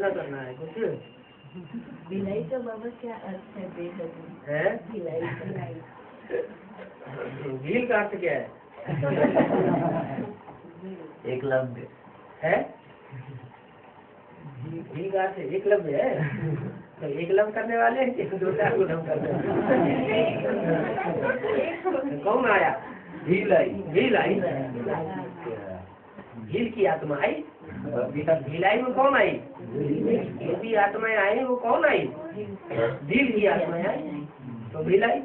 क्या करना है कुछ? भिलाई का बाबा क्या अर्थ है? भिलाई भील का अर्थ क्या है? एकलव्य है भील का अर्थ एकलव्य है। तो एकलव्य करने वाले हैं कि दो चार को लव करने वाले? कौन आया? भील आई। भील आई, भील की आत्मा आई। भिलाई में कौन आई? जो भी आत्माएं आई वो कौन आई? भील की आत्माएं आई, तो भिलाई।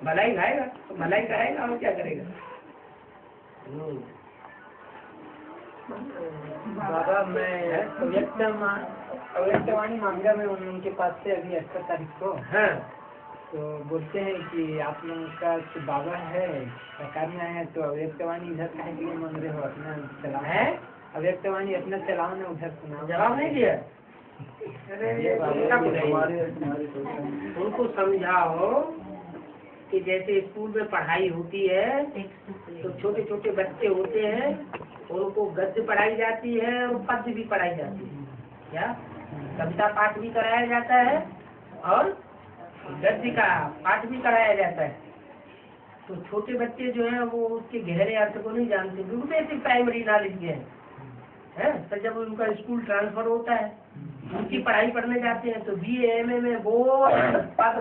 भलाई खाएगा, भलाई खाएगा और क्या करेगा? बाबा मैं अव्यक्तवाणी मांगा मैं उनके पास से अभी 18 तारीख को। हाँ, तो बोलते हैं कि आप लोगों का जो बाबा है सरकार में है, तो अव्यक्तवाणी इधर कहने के लिए मान रहे हो अपना चलाओ है अव्यक्तवाणी अपना चलाओ ना, उधर सुनाओ। जवाब नहीं दिया। उनको समझाओ कि जैसे स्कूल में पढ़ाई होती है तो छोटे छोटे बच्चे होते हैं, उनको गद्य पढ़ाई जाती है और पद्य भी पढ़ाई जाती है। क्या? कविता पाठ भी कराया जाता है और गद्य का पाठ भी कराया जाता है। तो छोटे बच्चे जो हैं वो उसके गहरे अर्थ को नहीं जानते, बिल्कुल बेसिक प्राइमरी नॉलेज के हैं। तो जब उनका स्कूल ट्रांसफर होता है, उनकी पढ़ाई पढ़ने जाते हैं, तो BA MA में वो पद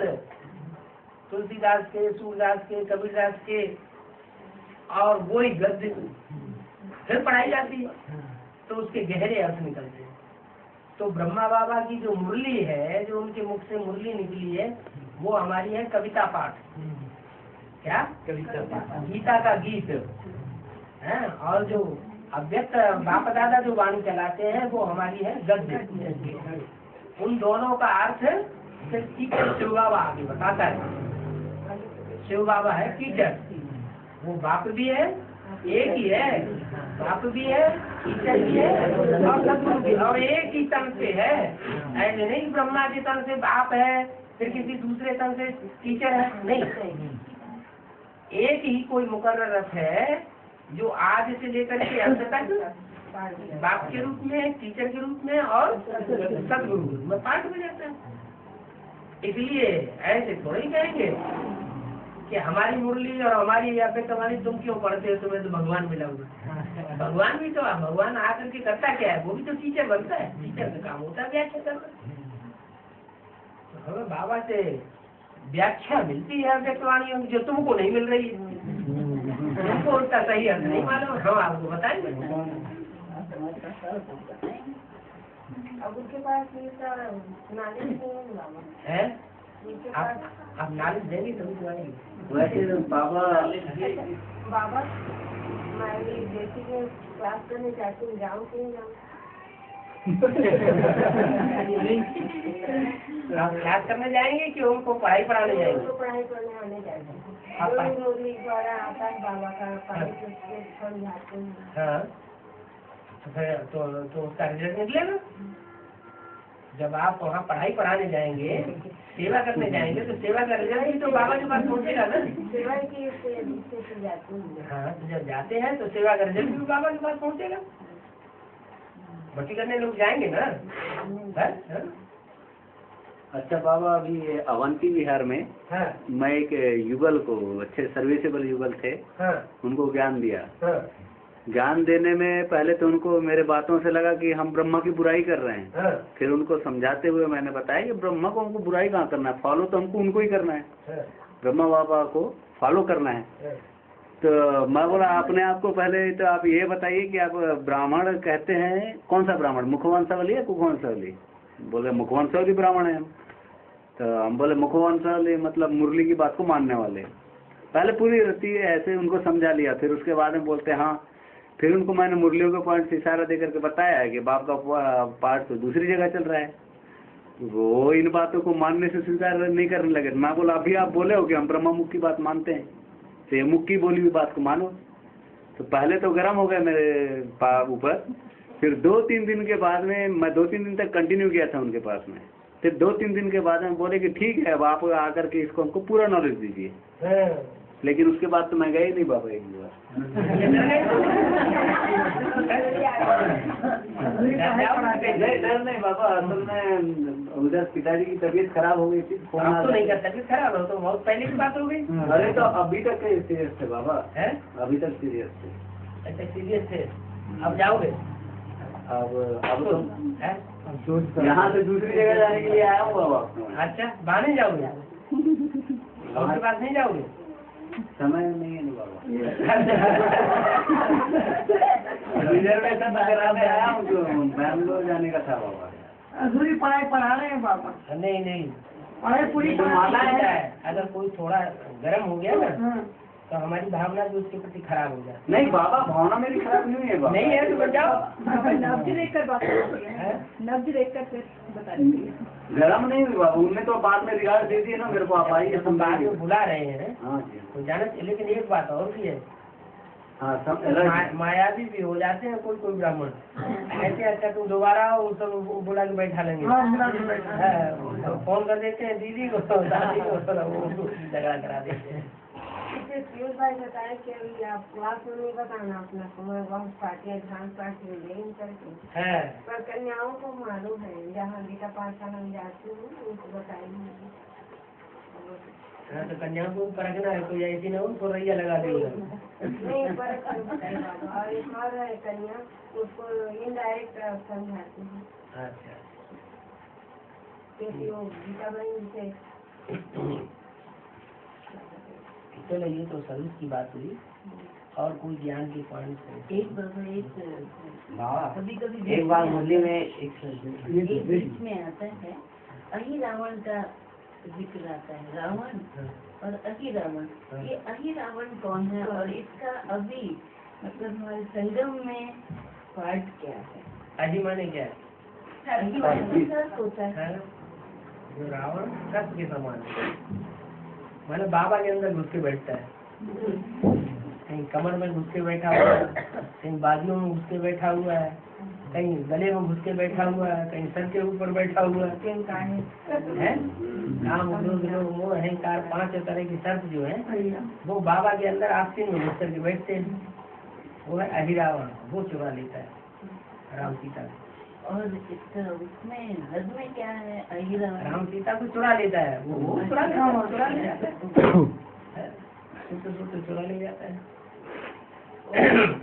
तुलसीदास के, सूरदास के, कबीरदास के और वो ही गद्य फिर पढ़ाई जाती है, तो उसके गहरे अर्थ निकलते हैं। तो ब्रह्मा बाबा की जो मुरली है, जो उनके मुख से मुरली निकली है, वो हमारी है कविता पाठ। क्या? कविता पाठ। गीता का गीत है। और जो अव्यक्त बाप दादा जो वाणी चलाते हैं वो हमारी है गद्य। उन दोनों का अर्थ टीचर शिव बाबा आगे बताता है। शिव बाबा है टीचर, वो बाप भी है, एक ही है, बाप भी है, टीचर भी है और सदगुरु भी, और एक ही तन से है। ऐसे नहीं ब्रह्मा के तन से बाप है, फिर किसी दूसरे तन से टीचर है, नहीं। एक ही कोई मुकर्रर रथ है जो आज से लेकर के अंत तक बाप के रूप में, टीचर के रूप में और सदगुरु में पाठ में जाता है। इसलिए ऐसे थोड़े ही कहेंगे कि हमारी मुरली और हमारी अव्यक्तवाणी तुम क्यों पढ़ते हो, तुम्हें तो भगवान मिला हुआ। भगवान भी तो भगवान आकर के करता क्या है? वो भी तो टीचर बनता है, टीचर का काम होता है व्याख्या करना। तो हमें बाबा से व्याख्या मिलती है अव्यक्तवाणी जो तुमको नहीं मिल रही है, तुमको उसका सही अर्थ नहीं मालूम, हम आपको बताएंगे। अब उनके पास नॉलेज है, आप नॉलेज देंगे तभी तो आएंगे। वैसे बाबा बाबा मैं बेटी को क्लास करने जाती हूँ, जाऊँ कि नहीं जाऊँ? आप क्लास करने जाएंगे कि उनको पढ़ाई पढ़ाने जाएंगे? उनको पढ़ाई करने आने जाएंगे। द्वारा आता है बाबा का पढ़ाई समझाते हैं। हाँ, तो फिर तो उसका रिजल्ट निकलेगा। जब आप वहाँ पढ़ाई पढ़ाने जाएंगे, सेवा करने जाएंगे, तो सेवा का रिजल्ट भी तो बाबा के पास पहुँचेगा ना। सेवा की जाते हैं। हाँ, तो जब जाते हैं तो सेवा का रिजल्ट भी बाबा के पास पहुँचेगा। भक्ति करने लोग जाएंगे ना। हाँ? अच्छा बाबा, अभी अवंती विहार में हाँ, मैं एक युगल को, अच्छे सर्विसेबल युगल थे, हाँ, उनको ज्ञान दिया। हाँ, ज्ञान देने में पहले तो उनको मेरे बातों से लगा कि हम ब्रह्मा की बुराई कर रहे हैं। हाँ, फिर उनको समझाते हुए मैंने बताया कि ब्रह्मा को हमको बुराई कहाँ करना है, फॉलो तो हमको उनको ही करना है, हाँ, ब्रह्मा बाबा को फॉलो करना है। हाँ। तो मैं बोला अपने आप को पहले तो आप ये बताइए कि आप ब्राह्मण कहते हैं, कौन सा ब्राह्मण, मुखवंशावली या कुखवंशावली? बोले मुखवंशावली ब्राह्मण है हम। तो हम बोले मुखवंशावली मतलब मुरली की बात को मानने वाले। पहले पूरी रत्ती ऐसे उनको समझा लिया, फिर उसके बाद में बोलते हाँ। फिर उनको मैंने मुरलियों के पॉइंट से इशारा देकर के बताया है कि बाप का पार्ट तो दूसरी जगह चल रहा है। वो इन बातों को मानने से स्वीकार नहीं करने लगे। मैं बोला अभी आप बोले हो कि हम ब्रह्मा मुख की बात मानते हैं, तो ये मुख की बोली हुई बात को मानो। तो पहले तो गर्म हो गए मेरे ऊपर। फिर 2-3 दिन के बाद में मैं 2-3 दिन तक कंटिन्यू किया था उनके पास में। फिर 2-3 दिन के बाद में बोले कि ठीक है, अब आप आकर के इसको हमको पूरा नॉलेज दीजिए। लेकिन उसके बाद तो मैं गया ही नहीं बाबा एक बार। नहीं डर नहीं बाबा, असल में उधर पिताजी की तबीयत खराब हो गई थी। फोन तो नहीं कर सकते, खराब हो तो बहुत पहले की बात हो गई। अरे तो अभी तक सीरियस थे बाबा, है अभी तक सीरियस थे। अच्छा सीरियस थे, अब जाओगे? अब तो है? यहाँ से दूसरी जगह जाने के लिए आया हूँ बाबा। अच्छा बाहर नहीं जाओगे? और के पास नहीं जाओगे? समय नहीं है ना बाबा। रिजर्वेशन कराने आया हूँ, जो बैंगलोर जाने का था बाबा। अधूरी पढ़ाई पढ़ा रहे हैं बाबा, नहीं नहीं, पढ़ाई पूरी ये जो माला है, अगर कोई थोड़ा गर्म हो गया ना हाँ। तो हमारी भावना भी उसके प्रति खराब हो जाती नहीं बाबा, भावना मेरी खराब नहीं है बाबा। नहीं है तो बचाओ। नब्ज देखकर बात करती है, नब्ज देखकर फिर बता देती है। गरम नहीं हुई बाबू, उनने तो बाद में रिगार्ड दे दिए ना मेरे को, आप आइए हम बाद में बुला रहे हैं हाँ जी तो जाना चाहिए, लेकिन एक बात और भी है, हाँ सब मायावी भी हो जाते हैं कोई कोई ब्राह्मण ऐसे। अच्छा तुम दोबारा आओ, सब बुला के बैठा लेंगे। तो फोन कर देते हैं दीदी को, दादी को, वो झगड़ा करा देते हैं। इससे पीयूष भाई बताया कि अभी आप क्लास में नहीं बताना अपना कुमार बहुत पार्टी एग्जाम पार्टी में लेकिन करके है पर कन्याओं को मालूम है, जहाँ गीता पाठशाला में जाती हूँ उनको बताएंगे। हाँ तो कन्याओं को परखना है, कोई ऐसी ना हो तो रैया लगा देगा। नहीं पर और एक और है कन्या, उसको इनडायरेक्ट समझाती हूँ अच्छा क्योंकि वो गीता बहन से। चलो ये तो सर्विस की बात हुई, और कोई ज्ञान की पॉइंट एक कभी कभी एक बार मुरली में एक बीच में आता है, अहि रावण का जिक्र आता है, रावण और अहि रावण। ये अहि रावण कौन है और इसका अभी मतलब हमारे संगम में पार्ट क्या है? अजी माने क्या है? अहि माने का होता है, जो रावण सत्य के समान है, माने बाबा के अंदर घुस के बैठता है, कहीं कमर में घुस के बैठा हुआ है, कहीं बाजुओं में घुस के बैठा हुआ है, कहीं गले में घुस के बैठा हुआ है, कहीं सर के ऊपर बैठा हुआ है। काम क्रोध लोभ मोह अहंकार 5 तरह की शर्त जो है वो बाबा के अंदर आस्तीन में घुस करके बैठते हैं। वो है अहिरावण, वो चुरा लेता है राम सीता को। और इसका उसमें हद में क्या है? अहि रावण राम सीता को चुरा लेता है, वो चुरा ले जाता है, चुरा ले जाता है।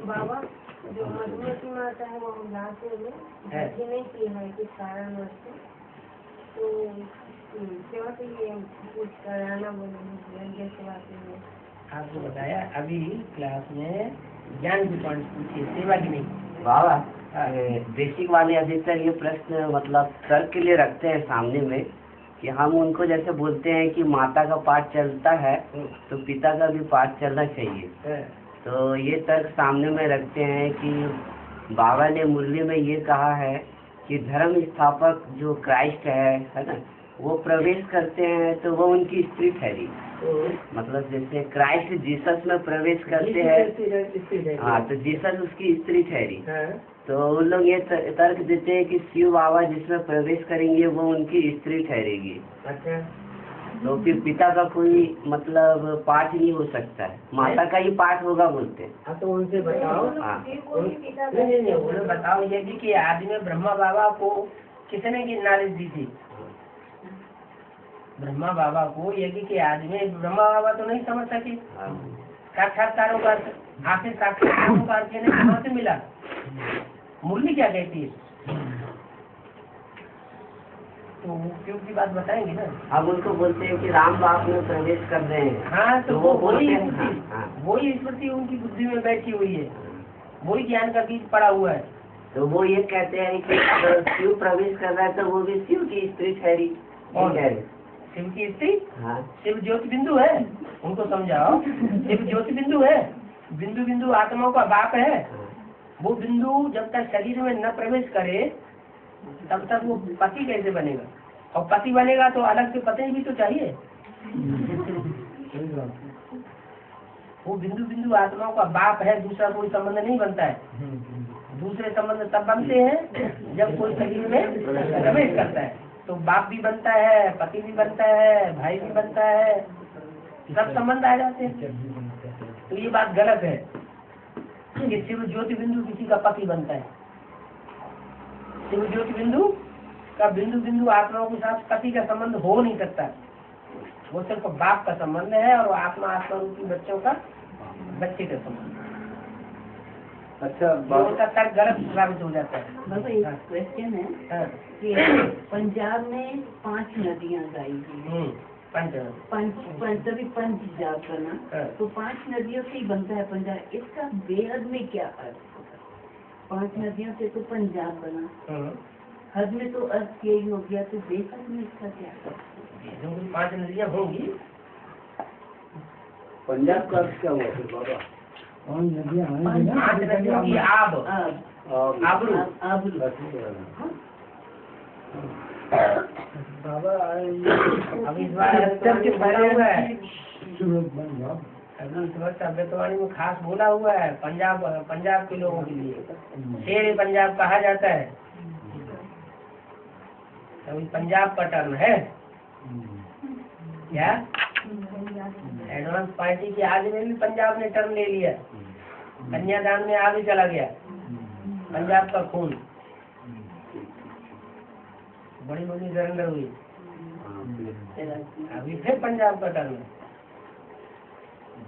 बाबा जो मधुमती माता है वो लाते में नहीं की है किस कारण से, तो सेवा के लिए कुछ कराना बोले सेवा के लिए। आपको बताया अभी क्लास में ज्ञान की पॉइंट पूछिए, सेवा की नहीं। बाबा बेसिक वाले अधिकतर ये प्रश्न मतलब तर्क के लिए रखते हैं सामने में कि हम उनको जैसे बोलते हैं कि माता का पाठ चलता है तो पिता का भी पाठ चलना चाहिए। तो ये तर्क सामने में रखते हैं कि बाबा ने मुरली में ये कहा है कि धर्म स्थापक जो क्राइस्ट है ना, वो प्रवेश करते हैं तो वो उनकी स्त्री ठहरी। मतलब जैसे क्राइस्ट जीसस में प्रवेश करते हैं, हाँ तो जीसस उसकी स्त्री ठहरी। तो उन लोग ये तर्क देते हैं कि शिव बाबा जिसमें प्रवेश करेंगे वो उनकी स्त्री ठहरेगी। अच्छा तो फिर पिता का कोई मतलब पाठ नहीं हो सकता है, माता का ही पाठ होगा बोलते हैं। हाँ तो उनसे बताओ, हाँ नहीं उन्हें बताओ ये भी कि आदि में ब्रह्मा बाबा को किसने की नॉलेज दी थी? ब्रह्मा बाबा को यज्ञ के आदि में ब्रह्मा बाबा तो नहीं समझ सके, साक्षात्कारों का आखिर साक्षात्कारों का अर्थ कहाँ से मिला? मुरली क्या कहती है? तो क्यों की बात बताएंगे ना। अब उनको बोलते हैं कि राम बाप में प्रवेश कर रहे हैं। हाँ तो वो वही हाँ। वही स्मृति उनकी बुद्धि में बैठी हुई है, वही ज्ञान का बीज पड़ा हुआ है। तो वो ये कहते हैं कि अगर शिव प्रवेश कर रहा है तो वो भी शिव की स्त्री ठहरी। शिव की स्त्री? हाँ। शिव ज्योति बिंदु है, उनको समझाओ। शिव ज्योति बिंदु है, बिंदु बिंदु आत्माओं का बाप है। वो बिंदु जब तक शरीर में न प्रवेश करे तब तक वो पति कैसे बनेगा? और पति बनेगा तो अलग से पति भी तो चाहिए। वो बिंदु बिंदु आत्माओं का बाप है, दूसरा कोई संबंध नहीं बनता है। दूसरे संबंध तब बनते हैं जब कोई शरीर में प्रवेश करता है, तो बाप भी बनता है, पति भी बनता है, भाई भी बनता है, सब संबंध आ जाते हैं। तो ये बात गलत है कि शिव ज्योति बिंदु किसी का पति बनता है। शिव ज्योति बिंदु का बिंदु बिंदु आत्माओं के साथ पति का संबंध हो नहीं सकता। वो सिर्फ बाप का संबंध है और आत्मा आत्मा रूपी बच्चों का बच्चे का संबंध। अच्छा, उसका तर्क गलत साबित हो जाता है। बाबा एक क्वेश्चन है हाँ। कि पंजाब में 5 नदियां गाई हुई तभी पंच जाप बना, हाँ। तो 5 नदियों से ही बनता है पंजाब। इसका बेहद में क्या अर्थ होगा? 5 नदियों से तो पंजाब बना, हद में तो अर्थ यही हो गया, तो बेहद में इसका क्या अर्थ? 5 नदियाँ होंगी। पंजाब का अर्थ क्या हुआ फिर बाबा? 5 नदियों की आब आबरू। अब इस बार के बोला हुआ है, अभी इस वर्ष अव्यक्तवाणी में खास बोला हुआ है पंजाब के लोगों के लिए शेर पंजाब कहा जाता है। अभी पंजाब का टर्न है क्या? एडवांस पार्टी की आज में भी पंजाब ने टर्न ले लिया, कन्यादान में आगे चला गया पंजाब का खून। बड़ी बड़ी सरेंडर हुई, अभी फिर पंजाब का टर्न है।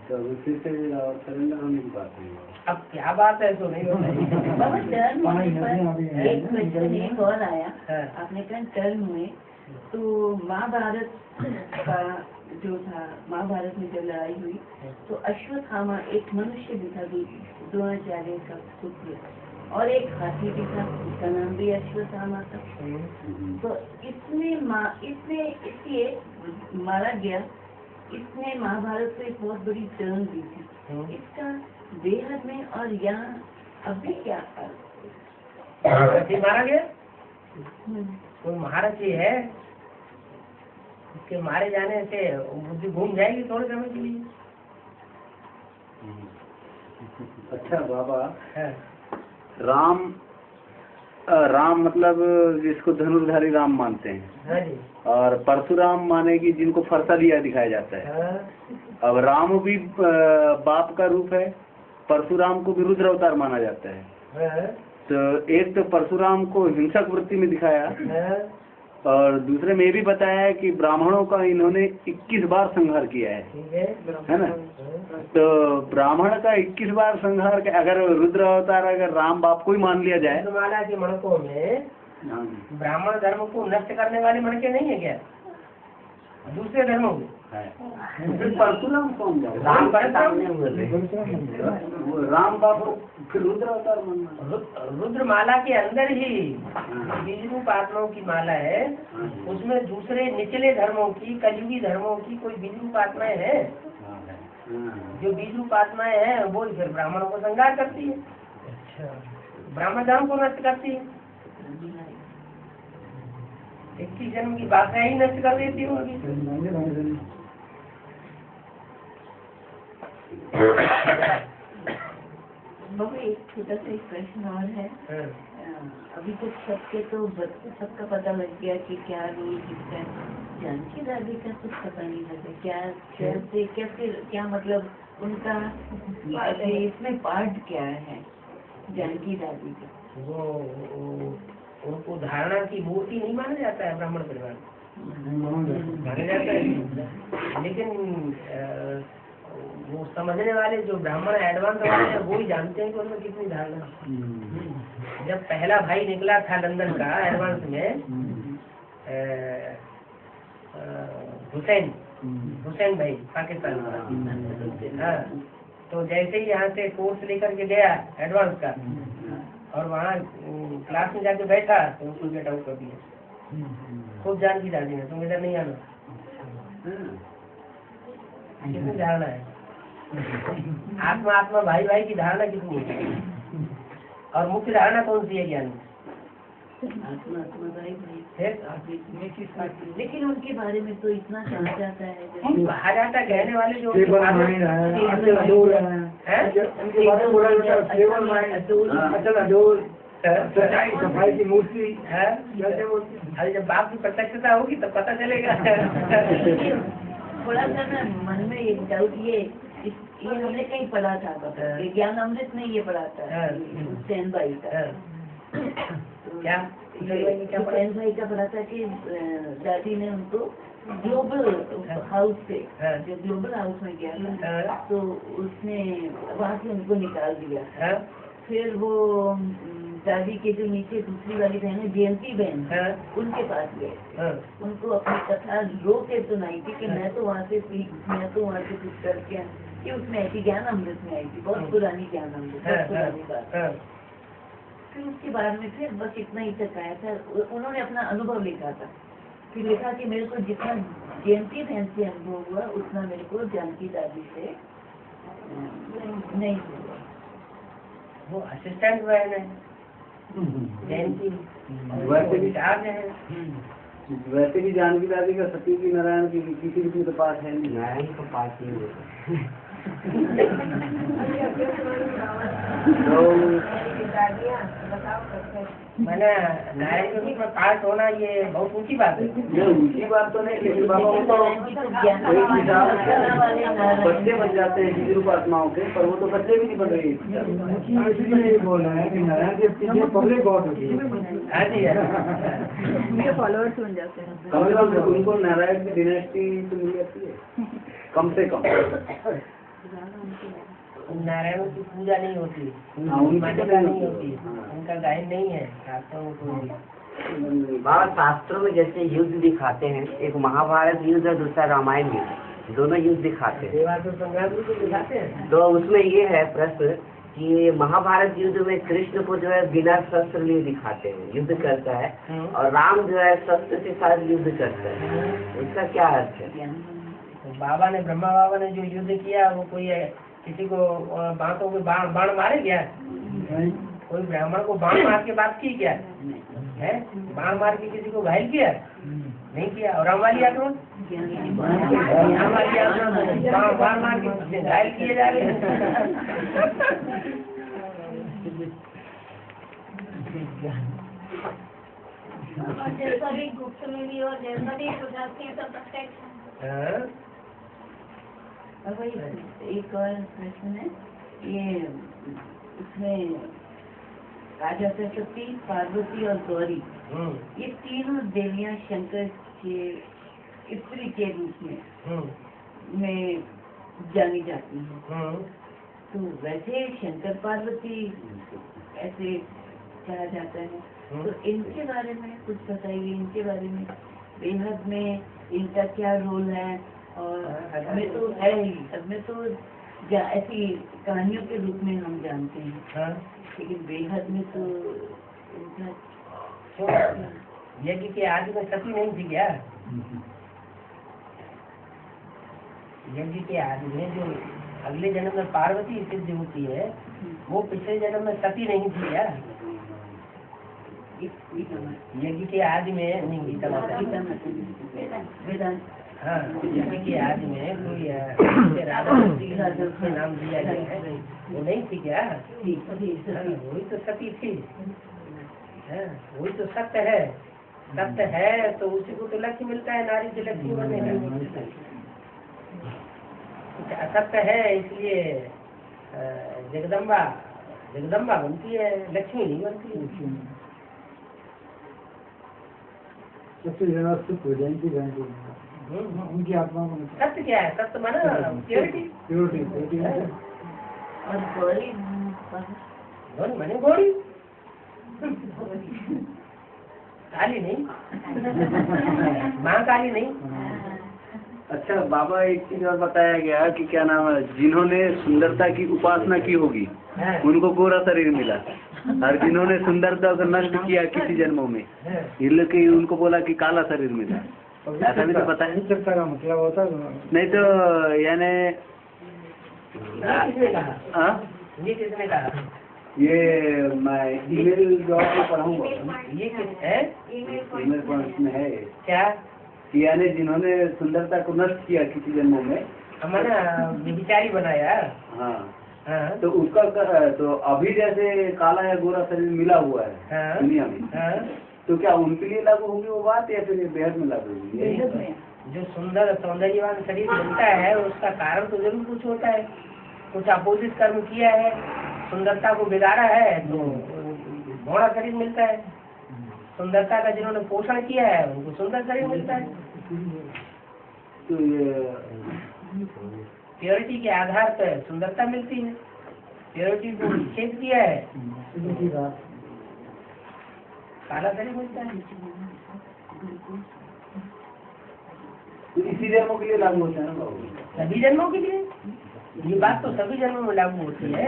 तो फिर से सरेंडर होने की बात है। अब क्या बात है तो नहीं बताइए। बाबा टर्न होने पर एक क्वेश्चन एक और आया। हाँ। आपने कहा टर्न हुए तो महाभारत का जो था, महाभारत में जब लड़ाई हुई तो अश्वत्थामा एक मनुष्य भी था, द्रोणाचार्य का पुत्र, और एक हाथी भी था, उसका नाम भी अश्वत्थामा था। तो इसने इसलिए मारा गया। इसने महाभारत को एक बहुत बड़ी टर्न दी थी। इसका बेहद में और यहाँ अभी क्या मारा गया? कोई महारथी है, उसके मारे जाने से बुद्धि घूम जाएगी थोड़े समय के लिए। अच्छा बाबा, है। राम मतलब जिसको धनुर्धारी राम मानते हैं, हाँ जी। और परशुराम माने कि जिनको फरसा दिया दिखाया जाता है। हाँ। अब राम भी बाप का रूप है, परशुराम को भी रुद्र अवतार माना जाता है। हाँ। तो एक तो परशुराम को हिंसक वृत्ति में दिखाया, हाँ। और दूसरे में ये भी बताया कि ब्राह्मणों का इन्होंने 21 बार संहार किया है ना। तो ब्राह्मण का 21 बार संहार का अगर रुद्र अवतार अगर राम बाप को ही मान लिया जाए। रुद्रमाला के मणकों में ब्राह्मण धर्म को नष्ट करने वाले मणके नहीं है क्या? दूसरे धर्मों में परशुराम कौन जाए? राम राम बाप फिर रुद्र अवतार मानना। रुद्रमाला के अंदर ही बीज रूप आत्माओं की माला है, उसमें दूसरे निचले धर्मों की, कलयुगी धर्मों की कोई बीज रूप आत्माएं हैं। जो बीज रूप आत्माएं हैं वो फिर ब्राह्मणों को संहार करती है। अच्छा। ब्राह्मण धर्म को नष्ट करती है, 21 जन्म की बातें ही नष्ट कर देती होगी। बाबा एक छोटा सा एक प्रश्न और है। अभी तो सबका पता लग गया कि क्या रोल किसका है। जानकी दादी का कुछ पता नहीं लगा, क्या कैसे कैसे क्या मतलब उनका इसमें पार्ट क्या है जानकी दादी का? वो उनको धारणा की मूर्ति नहीं माना जाता है ब्राह्मण परिवार माना जाता है, लेकिन वो समझने वाले जो ब्राह्मण एडवांस वाले हैं वो ही जानते हैं कि उनमें कितनी धारणा। जब पहला भाई निकला था लंदन का एडवांस में, हुसैन भाई पाकिस्तान का, हाँ, तो जैसे ही यहाँ से कोर्स लेकर के गया एडवांस का और वहाँ क्लास में जाके बैठा तो उसको गेट आउट कर दिया। खूब जान की दादी ने, तुम इधर नहीं आना। कितनी धारणा है, आत्मा आत्मा भाई भाई की धारणा कितनी है, और मुख्य धारणा कौन सी है ज्ञान? आत्मा आत्मा भाई भाई। लेकिन उनके बारे में तो इतना कहा जाता है, कहा जाता है कहने वाले जो सफाई की मूर्ति है। अरे जब बाप की प्रत्यक्षता होगी तब पता चलेगा। थोड़ा सा ना मन में एक डाउट ये हमने कहीं पढ़ा था, ज्ञान अमृत में ये पढ़ा था हुसैन भाई का। क्या हुसैन भाई का पढ़ा था कि दादी ने उनको ग्लोबल हाउस से, जो ग्लोबल हाउस में गया था, तो उसने वहाँ से उनको निकाल दिया। फिर वो दादी के जो नीचे दूसरी वाली बहन है जयंती बहन, उनके पास गए, उनको अपनी कथा रो के सुनाई थी कि मैं तो वहाँ से सीख, मैं तो वहाँ से कुछ करके कि उसमें आई थी, ज्ञान अमृत में आई थी, बहुत पुरानी ज्ञान अमृत, बहुत पुरानी बात। फिर उसके बाद में फिर बस इतना ही तक आया था, उन्होंने अपना अनुभव लिखा था, फिर लिखा कि मेरे को जितना जयंती बहन से अनुभव हुआ उतना मेरे को जानकी दादी से नहीं हुआ। वो असिस्टेंट बहन है जयंती, वैसे भी चार्ज है। वैसे भी जानकी दादी का सती की नारायण की किसी की तो पाठ है नहीं। नारायण का पाठ नहीं होता। मैंने नारायण के रूप में पाठ होना ये बहुत ऊंची बात है। ये ऊंची बात तो नहीं, लेकिन बाबा वो तो बच्चे बन जाते हैं किसी उपासनाओं के, पर वो तो बच्चे भी नहीं बन रहे। इसलिए बोल रहे हैं कि नारायण के पीछे पब्लिक बहुत होती है। हाँ जी, उनके फॉलोअर्स बन जाते हैं। कम से कम उनको नारायण की डिनेस्टी तो मिल जाती है, कम से कम। नारायण की पूजा नहीं होती, उनकी मान्यता नहीं होती, उनका गायन नहीं है शास्त्रों में कोई। बाबा शास्त्रों में जैसे युद्ध दिखाते हैं, एक महाभारत युद्ध और दूसरा रामायण युद्ध, दोनों युद्ध दिखाते हैं। देवासुर संग्राम भी तो दिखाते हैं। तो उसमें ये है प्रश्न कि महाभारत युद्ध में कृष्ण को जो है बिना शस्त्र लिए दिखाते हैं, युद्ध करता है, और राम जो है शस्त्र के साथ युद्ध करता है, उसका क्या अर्थ है? तो बाबा ने, ब्रह्मा बाबा ने जो युद्ध किया वो कोई किसी को बातों में बाण मारे क्या? कोई ब्राह्मण को बाण मार के बात की क्या है? बाण मार के किसी को घायल किया? नहीं किया। और रामवाली आक्रमण, रामवाली आक्रमण बाण मार के घायल किए जा रहे हैं। जैसा भी गुप्त में भी और जैसा भी सुझाते हैं सब प्रत्यक्ष है। और वही एक और प्रश्न है, ये उसमें राजा सरस्वती, पार्वती और गौरी, ये तीनों देवियां शंकर के स्त्री के रूप में जानी जाती हैं। तो वैसे शंकर पार्वती ऐसे कहा जाता है, तो इनके बारे में कुछ बताइए, इनके बारे में बेहद में इनका क्या रोल है? और हमें तो है ही, हमें तो ऐसी कहानियों के रूप में हम जानते हैं, लेकिन बेहद में तो यज्ञ के आदि में सती नहीं थी क्या? यज्ञ के आदि में जो अगले जन्म में पार्वती सिद्ध होती है, वो पिछले जन्म में सती नहीं थी क्या? यज्ञ के आदि में नहीं, गीता वेदांत, हाँ, यज्ञ के आदि में कोई राधा के नाम दिया गया है, वो नहीं थी क्या? वही तो सती थी, वही तो सत्य है। सत्य है तो उसी को तो लक्ष्य मिलता है, नारी से लक्ष्मी बनने का। असत्य है इसलिए जगदम्बा बनती है, लक्ष्मी नहीं बनती। सबसे ज्यादा सुख हो जाएंगी उनकी आत्मा को। सत्य क्या है? सत्य माना प्योरिटी। प्योरिटी और गौरी मैंने गौरी काली नहीं, माँ काली नहीं। अच्छा बाबा, एक चीज और बताया गया कि क्या नाम है, जिन्होंने सुंदरता की उपासना की होगी उनको गोरा शरीर मिला, और जिन्होंने सुंदरता को नष्ट किया किसी जन्मों में, इसलिए उनको बोला कि काला शरीर मिला। ऐसा भी तो पता है? सुंदरता का मतलब होता है नहीं तो यानी किसने कहा? ये किसने कहा? ये मैं ईमेल जॉब में पढ़ाऊंगा, ये किस है? ईमेल पॉइंट में है क्या? यानी जिन्होंने सुंदरता को नष्ट किया किसी जन्मों में, हमारा विचारी बनाया। हाँ, हाँ, तो उसका तो अभी जैसे काला या गोरा शरीर मिला हुआ है दुनिया में, तो क्या उनके लिए लागू होगी वो बात या फिर बेहद में लागू होगी? जो सुंदर सौंदर्यवान शरीर मिलता है उसका कारण तो जरूर कुछ होता है, कुछ अपोजिट कर्म किया है, सुंदरता को बिगाड़ा है तो घोड़ा शरीर मिलता है। सुंदरता का जिन्होंने पोषण किया है उनको सुंदर शरीर मिलता है। तो ये प्योरिटी के आधार पर सुंदरता मिलती है, प्योरिटी को छेद किया है काला शरीर मिलता है। तो इसी जन्मों के लिए लागू होता है ना बाबू? सभी जन्मों के लिए ये बात तो सभी जन्मों में लागू होती है।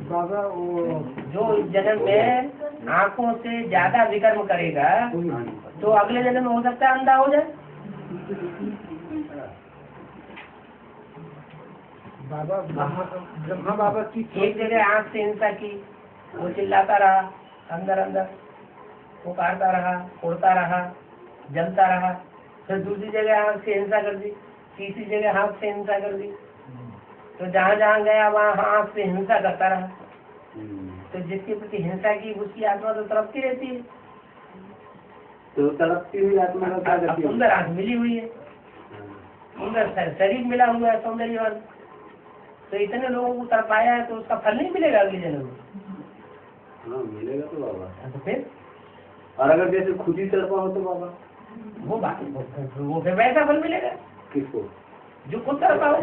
बाबा वो जो जन्म में आंखों से ज्यादा विकर्म करेगा तो अगले जन्म में हो सकता है अंधा हो जाए। बाबा ब्रह्मा बाबा की एक जगह आंख से हिंसा की, वो चिल्लाता रहा, अंदर अंदर पुकारता रहा, उड़ता रहा, जलता रहा। फिर दूसरी जगह आंख से हिंसा कर दी, तीसरी जगह हाथ से हिंसा कर दी। तो जहाँ जहाँ गया वहाँ आंख से हिंसा करता रहा। तो जिसके प्रति हिंसा की उसकी आत्मा तो तड़पती रहती है। तो तड़पती हुई आत्मा का क्या करती है? सुंदर आंख मिली हुई है, सुंदर शरीर मिला हुआ है सौंदर्यवान, तो इतने लोगों को तड़पाया है तो उसका फल नहीं मिलेगा अगले जन्म में। हाँ मिलेगा तो बाबा। तो फिर और अगर जैसे खुद ही तड़पा हो तो बाबा वो फिर वैसा फल मिलेगा किसको? जो खुद तड़पा हो।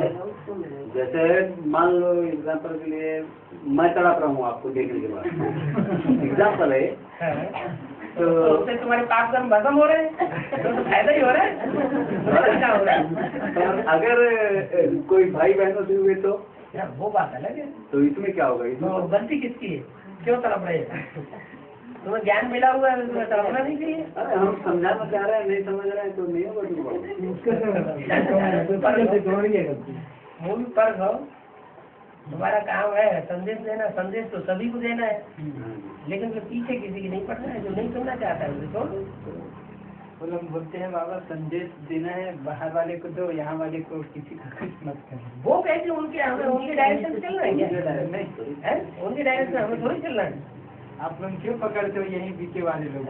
जैसे मान लो एग्जाम्पल के लिए मैं तड़प रहा हूँ आपको देखने के बाद एग्जाम्पल है तो उससे तुम्हारे पाप कर्म भस्म हो रहे हैं तो फायदा ही हो रहा है, क्या हो रहा है। अगर कोई भाई बहनों से हुए तो वो बात अलग है। तो इसमें क्या होगा? इसमें तो गलती किसकी है? क्यों तड़प रहे हैं? तुम्हें ज्ञान मिला हुआ है, तुम्हें तड़पना नहीं चाहिए। अरे हम समझाना चाह रहे हैं, नहीं समझ रहे हैं तो नहीं होगा। मूल पर हो, तुम्हारा काम है संदेश देना। संदेश तो सभी को देना है, लेकिन जो पीछे किसी की नहीं पड़ना है, जो नहीं सुनना चाहता है उसे छोड़। वो लोग बोलते हैं बाबा संदेश देना है, बाहर वाले को दो, यहाँ वाले को किसी को कुछ मत करना। वो कैसे उनके हमें उनके डायरेक्शन से चलना है क्या? नहीं, उनके डायरेक्शन हमें थोड़ी चलना है। आप लोग क्यों पकड़ते हो यही बीके वाले लोग?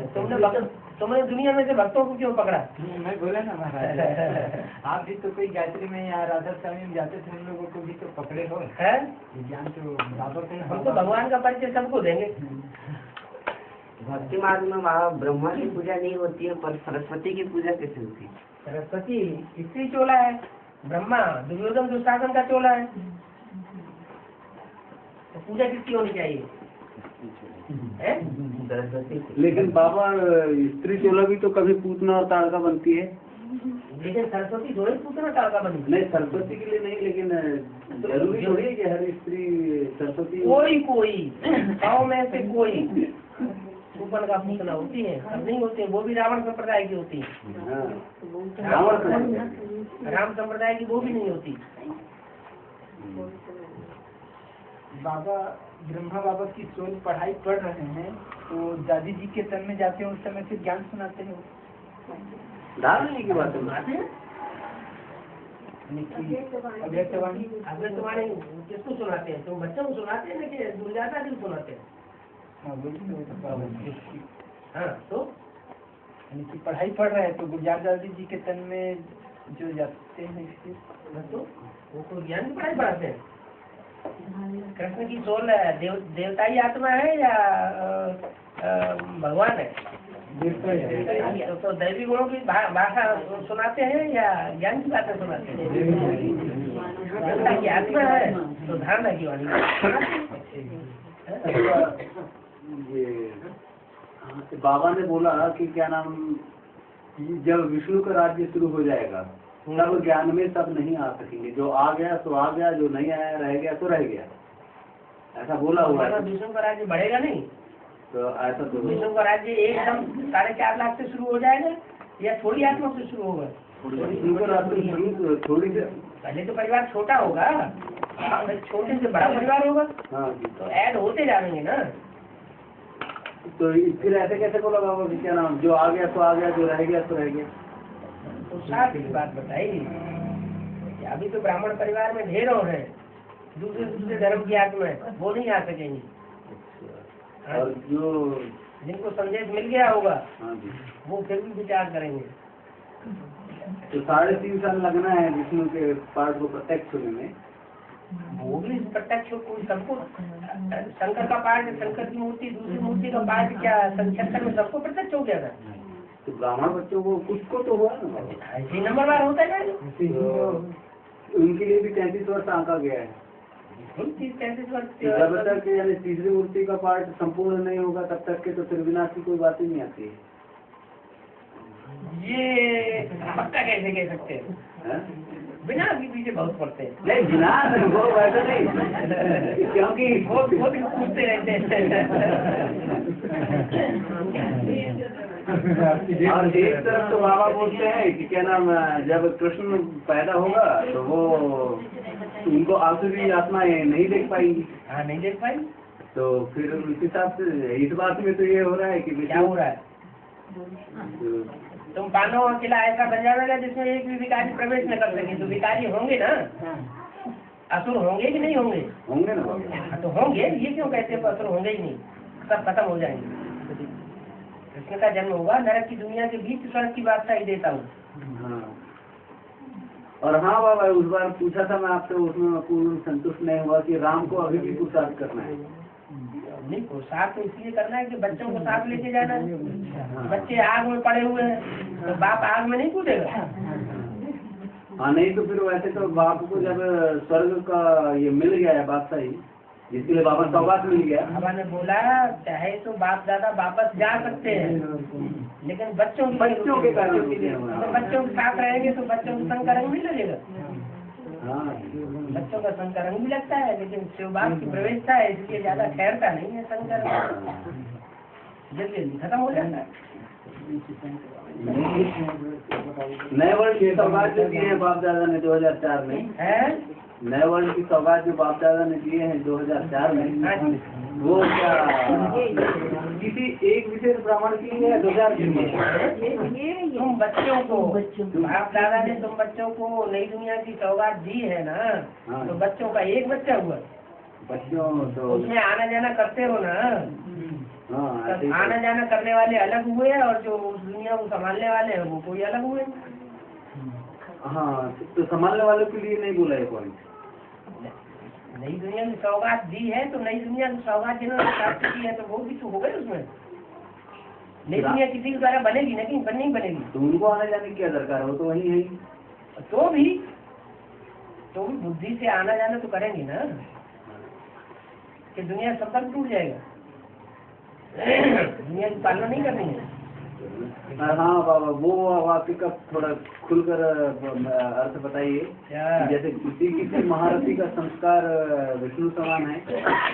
तुमने दुनिया में से भक्तों को क्यों पकड़ा? मैं बोला ना महाराज, आप भी तो कोई गायत्री में या राधा स्वामी में जाते थे, उन लोगों को भी तो पकड़े हो। है ज्ञान तो बाबा को हम तो भगवान का परिचय सबको देंगे। भक्ति मार्ग में बाबा ब्रह्मा की पूजा नहीं होती है, पर सरस्वती की पूजा कैसे होती है? सरस्वती स्त्री चोला है, ब्रह्मा दुर्योधन दुशासन का चोला है, तो पूजा किसकी होनी चाहिए? लेकिन बाबा स्त्री चोला भी तो कभी पूतना और ताड़का बनती है। लेकिन सरस्वती थोड़ी पूतना ताड़का बनी। नहीं सरस्वती के लिए नहीं, लेकिन जरूरी थोड़ी है कि हर स्त्री सरस्वती। कोई 100 में से कोई ऊपर का पूतना होती है, अब नहीं होती है। वो भी रावण संप्रदाय की होती है। राम संप्रदाय की वो भी नहीं होती। बाबा ब्रह्मा बाबा की सोच पढ़ाई पढ़ रहे हैं तो दादी जी के तन में जाते हैं, उस समय फिर ज्ञान सुनाते हैं। धारणा की बात सुनाते हैं। अव्यक्तवाणी अव्यक्तवाणी किसको सुनाते हैं? तुम बच्चों को सुनाते हैं कि दुर्जाता जी सुनाते हैं? हाँ तो पढ़ाई पढ़ रहे हैं तो गुलजार दादी जी के तन में जो जाते हैं तो वो कोई ज्ञान की पढ़ाई पढ़ाते हैं। कृष्ण की सोल देवताई आत्मा है या भगवान है? तो दैवी गुणों की भाषा सुनाते हैं या ज्ञान की बातें सुनाते हैं? देवता की आत्मा है तो धारणा की वाणी ये बाबा ने बोला कि क्या नाम, जब विष्णु का राज्य शुरू हो जाएगा तब ज्ञान में सब नहीं आ सकेंगे। जो आ गया तो आ गया, जो नहीं आया रह गया तो रह गया, ऐसा बोला हुआ है। विष्णु का राज्य बढ़ेगा नहीं तो ऐसा तो विष्णु का राज्य एकदम 4.5 लाख से शुरू हो जाएगा या थोड़ी आत्मा से शुरू होगा? थोड़ी पहले तो परिवार छोटा होगा, छोटे से बड़ा परिवार होगा। हाँ तो ऐड होते जाएंगे ना। तो फिर ऐसे कैसे बोला बाबा कि क्या नाम, जो आ गया तो आ गया, जो रह गया तो रह गया? तो साथ की बात बताई। अभी तो ब्राह्मण परिवार में ढेरों हैं, दूसरे धर्म की आत्मा है, वो नहीं आ सकेंगी। और जो जिनको संदेश मिल गया होगा हाँ जी। वो फिर भी विचार करेंगे। तो 3.5 साल लगना है विष्णु के पाठ को प्रत्यक्ष होने में। वो भी प्रत्यक्ष कोई सबको शंकर का पाठ, शंकर की मूर्ति, दूसरी मूर्ति का पाठ क्या संक्षेत्र में सबको प्रत्यक्ष हो गया था? तो ब्राह्मण बच्चों को कुछ को तो हुआ ना, ऐसे नंबरवार होता है ना। तो उनके लिए भी 33 वर्ष आंका गया है। 30-35 वर्ष जब तक यानी तीसरी मूर्ति का पाठ संपूर्ण नहीं होगा तब तक के तो फिर विनाश की कोई बात ही नहीं आती है। ये पक्का कैसे कह सकते हैं? हाँ? बिना भी पीछे बहुत पड़ते हैं। नहीं विनाश वो वैसा नहीं, क्योंकि वो भी पूछते रहते हैं। और एक तरफ तो बाबा बोलते हैं कि क्या नाम, जब कृष्ण पैदा होगा तो वो उनको आसुरी आत्माएं नहीं देख पाएंगी। हाँ, नहीं देख पाई। तो फिर उस हिसाब से इस बात में तो ये हो रहा है कि क्या हो रहा है? तुम पांडवों का किला ऐसा बन जाएगा जिसमें एक भी विकारी प्रवेश न कर सके। तो विकारी होंगे ना, असुर होंगे कि नहीं होंगे? होंगे ना बाबा। तो होंगे, ये क्यों कहते हैं असुर होंगे ही नहीं? सब खत्म हो जाएंगे। कृष्ण का जन्म होगा, नरक की दुनिया के बीच स्वर्ग की बात ही देता हूँ। हाँ। और हाँ बाबा, उस बार पूछा था मैं आपसे, उसमें पूर्ण संतुष्ट नहीं हुआ कि राम को अभी भी पुरुषार्थ करना है। नहीं, पुरुषार्थ तो इसलिए करना है कि बच्चों को साथ लेके जाना है। बच्चे आग में पड़े हुए हैं तो बाप आग में नहीं कूदेगा। हाँ, नहीं तो फिर वैसे तो बाप को जब स्वर्ग का ये मिल गया है बादशाही, जिसके लिए बाबा सौगात मिल गया। बाबा ने बोला चाहे तो बाप दादा वापस जा सकते हैं, लेकिन बच्चों के कारण तो बच्चों के साथ रहेंगे तो बच्चों को संग का रंग भी लगेगा। हाँ, बच्चों का संग का रंग भी लगता है, लेकिन शिव बाप की प्रवेशता है इसलिए ज्यादा ठहरता नहीं है। संग का रंग जल्दी खत्म हो जाता है। नए वर्ष की सौगात जो दिए हैं बाप दादा ने 2004 में, नए वर्ष की सौगात जो बाप दादा ने दिए हैं 2004 में, वो क्या किसी एक विशेष ब्राह्मण के लिए है 2000 के लिए? तुम बच्चों को, बाप दादा ने तुम बच्चों को नई दुनिया की सौगात दी है ना। हाँ। तो बच्चों का एक बच्चा हुआ, बच्चों तो उसमें आना जाना करते हो ना। हाँ, तब आना जाना करने वाले अलग हुए और जो उस दुनिया को संभालने वाले हैं वो कोई अलग हुए। हाँ, तो संभालने वालों के लिए नहीं बोला है पॉइंट। नई दुनिया की सौगात दी है तो नई दुनिया की सौगात जिन्होंने प्राप्त की है तो वो भी तो हो गए उसमें। नई दुनिया किसी के द्वारा बनेगी नहीं, नहीं बनेगी। तो उनको आने जाने की क्या दरकार हो, तो वही है। तो भी बुद्धि से आना जाना तो करेंगे ना, कि दुनिया संपर्क टूट जाएगा। दुनिया की पालना नहीं करनी है। हाँ बाबा, वो वाक्य का थोड़ा खुलकर अर्थ बताइए। जैसे किसी महारथी का संस्कार विष्णु समान है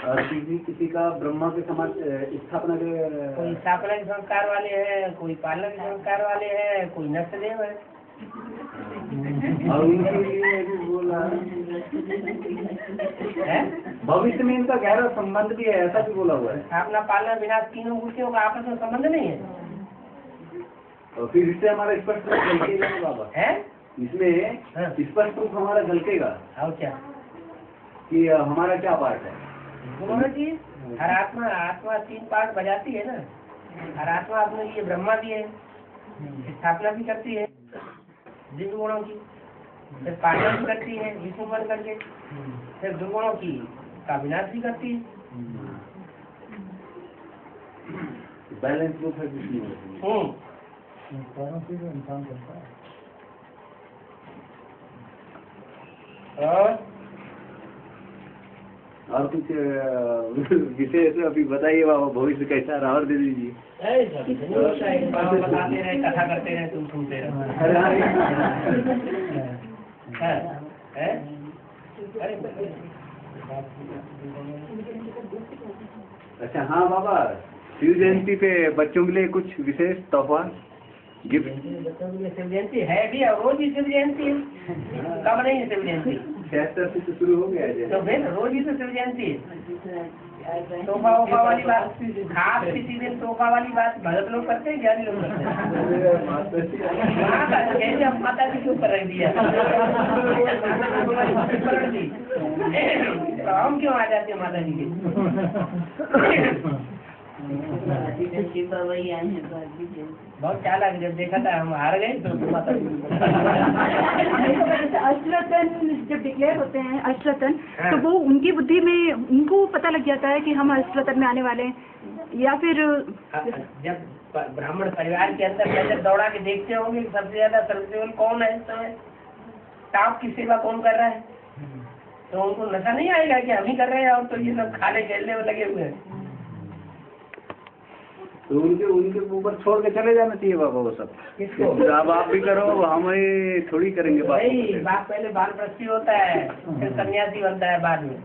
और किसी का ब्रह्मा के समान स्थापना के, कोई स्थापना के संस्कार वाले हैं, कोई पालना के संस्कार वाले हैं, कोई नष्टदेव है। और उनके लिए भी बोला है भविष्य में इनका गहरा संबंध भी है, ऐसा भी बोला हुआ है। स्थापना पालना विनाश तीनों मूर्तियों का आपस में संबंध नहीं है। और फिर इससे हमारा स्पष्ट रूप झलकेगा ना बाबा है, इसमें स्पष्ट रूप हमारा झलकेगा। और क्या कि हमारा क्या पार्ट है? बोलना चाहिए। हर आत्मा 3 पार्ट बजाती है ना। हर आत्मा अपने लिए ब्रह्मा भी है, स्थापना भी करती है दिव्य गुणों की, फिर पालना भी करती है विष्णु बन करके, फिर दुर्गुणों की का विनाश भी करती है। बैलेंस रूप है विष्णु। और कुछ विशेष अभी बताइए बाबा, भविष्य कैसा रहा और दे दीजिए। बताते रहे, कथा करते रहे, तुम सुनते रहो। अच्छा हाँ बाबा, शिव जयंती पे बच्चों के लिए कुछ विशेष तोहफा गिफ्ट? बच्चों के लिए शिव जयंती है भी, और रोज ही शिव जयंती है। कब नहीं है शिव जयंती? 76 से तो शुरू हो गया है। तो फिर रोज ही तो शिव जयंती है। तोहफा वोफा वाली बात, खास किसी दिन तोहफा वाली बात भगत लोग करते हैं, ज्ञानी लोग करते हैं। कैसे अब माता जी के ऊपर रख दिया, तो हम क्यों आ जाते हैं माता जी के? अभी तो शिवा वही आए हैं तो अभी बहुत चालाक, जब देखा था हम हार गए तो घुमा था। अश्वतन जब डिक्लेयर होते हैं अश्वतन, हाँ। तो वो उनकी बुद्धि में उनको पता लग जाता है कि हम अश्वतन में आने वाले हैं, या फिर जब ब्राह्मण परिवार के अंदर नजर दौड़ा के देखते होंगे सबसे ज्यादा सर्वसेवल कौन है इस समय, टाप की सेवा कौन कर रहा है, तो उनको नशा नहीं आएगा कि हम ही कर रहे हैं और तो ये सब खाने खेलने में लगे हुए हैं। तो उनके ऊपर छोड़ के चले जाना चाहिए बाबा वो सब। किसको? अब आप भी करो, हम ही थोड़ी करेंगे नहीं, बात। बाप पहले वानप्रस्थी होता है फिर सन्यासी बनता है बाद में।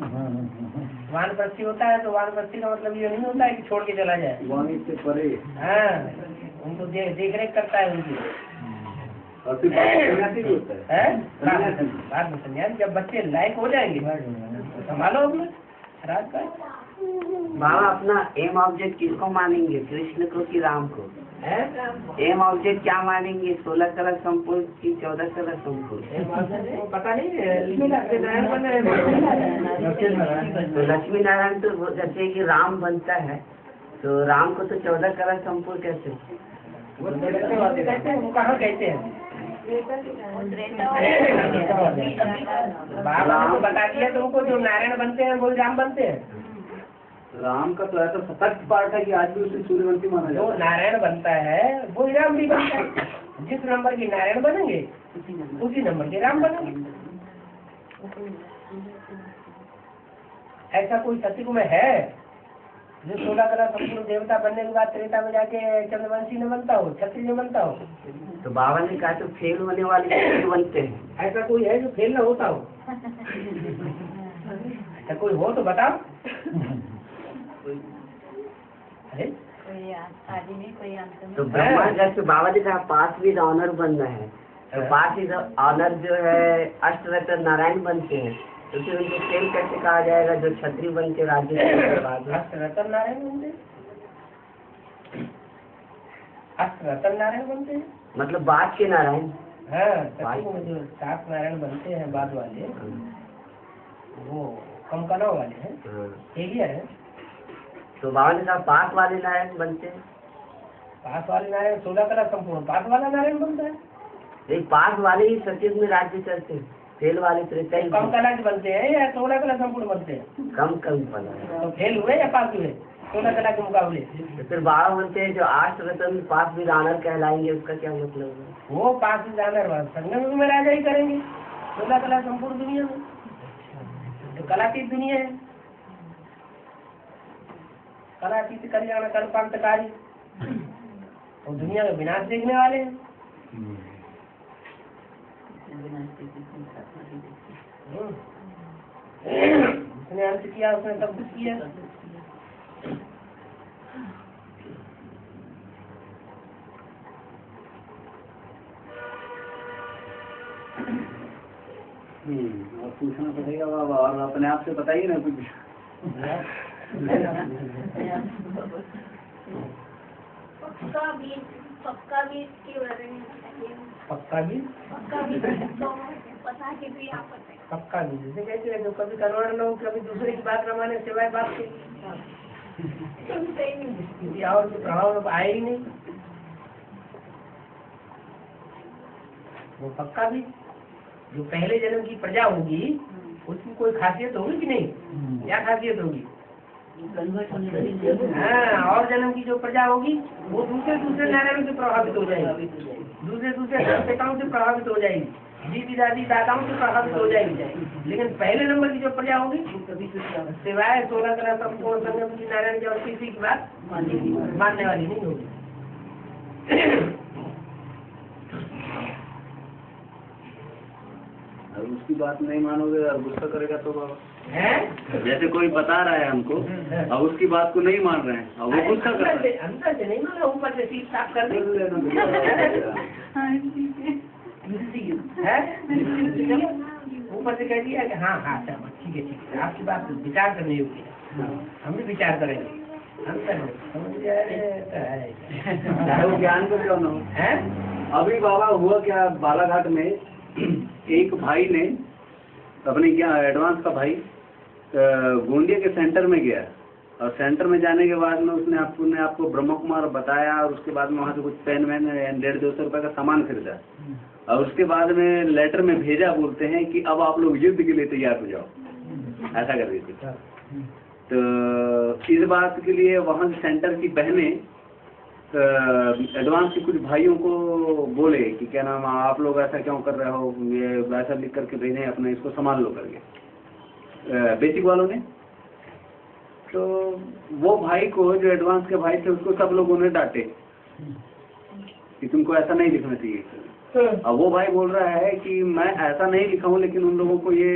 वानप्रस्थी होता है तो वानप्रस्थी का मतलब ये नहीं होता है कि छोड़ के चला जाए। वाणी से परे। हाँ, उनको देख रेख करता है उनकी। और फिर सन्यासी भी होता है। बाद में सन्यासी, जब बच्चे लायक हो जाएंगे तो संभालो अपना राज का। बाबा अपना एम ऑब्जेक्ट किसको मानेंगे, कृष्ण को कि राम को? एम ऑब्जेक्ट क्या मानेंगे, 16 कलर संपूर्ण की 14 कलर संपूर्ण? पता नहीं नारायण बन रहे। तो लक्ष्मी नारायण तो जैसे कि राम बनता है, तो राम को तो 14 कलर संपूर्ण कैसे? वो कहाँ कहते हैं? बाबा ने तो बता दिया तुमको, जो नारायण बनते हैं वो राम बनते हैं। राम का तो ऐसा सतर्क पार्ट है कि आज भी उसे सूर्यवंशी माना जो जाता है। नारायण बनता है वो राम भी बनता है। जिस नंबर के नारायण बनेंगे उसी नंबर के राम बनेंगे। ऐसा कोई सतयुग में है जो 16 कला संपूर्ण देवता बनने के बाद त्रेता में जाके चंद्रवंशी न बनता हो, क्षत्रिय न बनता हो? तो बाबा ने कहा तो फेल होने वाले बनते हैं। ऐसा कोई है जो फेल न होता हो? ऐसा कोई हो तो बताओ। अरे तो ब्रह्मा जैसे बाबा जी का पास विद ऑनर बनना है, तो पास विद ऑनर जो है अष्टरत्न नारायण बनते हैं, तो फिर उनको फेल कैसे कहा जाएगा जो क्षत्रिय बन के राज्य करने के बाद? अष्टरत्न नारायण बनते, अष्टरत्न नारायण बनते हैं मतलब बाद के नारायण। हाँ, सतयुग में जो 7 नारायण बनते हैं बाद वाले, वो कम कलाओं वाले हैं, एक ही है। तो बाबा ने कहा पास वाले नारायण बनते हैं। पास वाले नारायण 16 कला संपूर्ण पास वाला नारायण बनता है। एक पास वाले ही सतयुग में राज्य करते हैं, फेल वाले त्रेता ही कम कला के बनते हैं या 16 कला संपूर्ण बनते हैं? कम वाला। तो फेल हुए या पास हुए 16 कला के मुकाबले? तो फिर बाबा बोलते हैं जो अष्टरत्न पास विद ऑनर कहलाएंगे, उसका क्या मतलब है? वो पास में जाना संगम में राजा ही करेंगे 16 कला संपूर्ण दुनिया में, तो कलातीत दुनिया है। कलातीत कल्याण कल्पांतकारी, और दुनिया में विनाश देखने वाले हैं। उसने अंत किया, उसने सब कुछ किया। और पूछना पड़ेगा बाबा, और अपने आप से बताइए ना कुछ। पक्का बीज के बारे में बताइए। पक्का बीज? पक्का बीज तो पता कि भी आप बताइए। पक्का बीज जैसे कहते हैं जो कभी कन्वर्ट न हो, कभी दूसरे की बात रमाने सिवाय बात के सुनते ही नहीं। किसी और के प्रभाव में आए ही नहीं, वो पक्का बीज। जो पहले जन्म की प्रजा होगी उसकी कोई खासियत होगी कि नहीं? क्या खासियत होगी? हाँ, और जन्म की जो प्रजा होगी वो दूसरे नारायण से प्रभावित हो जाएगी, दूसरे देवताओं से प्रभावित हो जाएगी, दीदी दादी दादाओं से प्रभावित हो जाएगी। लेकिन पहले नंबर की जो प्रजा होगी सिवाय 16 कला संपूर्ण संगम की नारायण की और किसी की बात मानने वाली नहीं होगी। और उसकी बात नहीं मानोगे और गुस्सा करेगा तो बाबा है? जैसे कोई बता रहा है हमको और उसकी बात को नहीं मान रहे हैं और वो गुस्सा कर रहे हैं। अंदर से नहीं माना, ऊपर से सीट साफ कर दी है, ऊपर से कह दिया कि हाँ हाँ चलो ठीक है आपकी बात विचार करने योग्य है, हम भी विचार करेंगे। अंतर समझ चाहे वो ज्ञान को क्यों न हो। है। अभी बाबा हुआ क्या, बालाघाट में एक भाई ने अपने क्या एडवांस का भाई गोंदिया के सेंटर में गया और सेंटर में जाने के बाद में उसने आपको ब्रह्म कुमार बताया और उसके बाद में वहाँ से कुछ पेन वैन 150-200 रुपये का सामान खरीदा और उसके बाद में लेटर में भेजा, बोलते हैं कि अब आप लोग युद्ध के लिए तैयार हो जाओ, ऐसा कर रही थी। तो इस बात के लिए वहाँ सेंटर की बहनें एडवांस के कुछ भाइयों को बोले कि क्या नाम आप लोग ऐसा क्यों कर रहे हो, ये वैसा लिख करके भेजें, अपने इसको संभाल लो करके बेसिक वालों ने। तो वो भाई को, जो एडवांस के भाई थे, उसको सब लोगों ने डांटे कि तुमको ऐसा नहीं लिखना चाहिए। अब वो भाई बोल रहा है कि मैं ऐसा नहीं लिखा हूँ, लेकिन उन लोगों को ये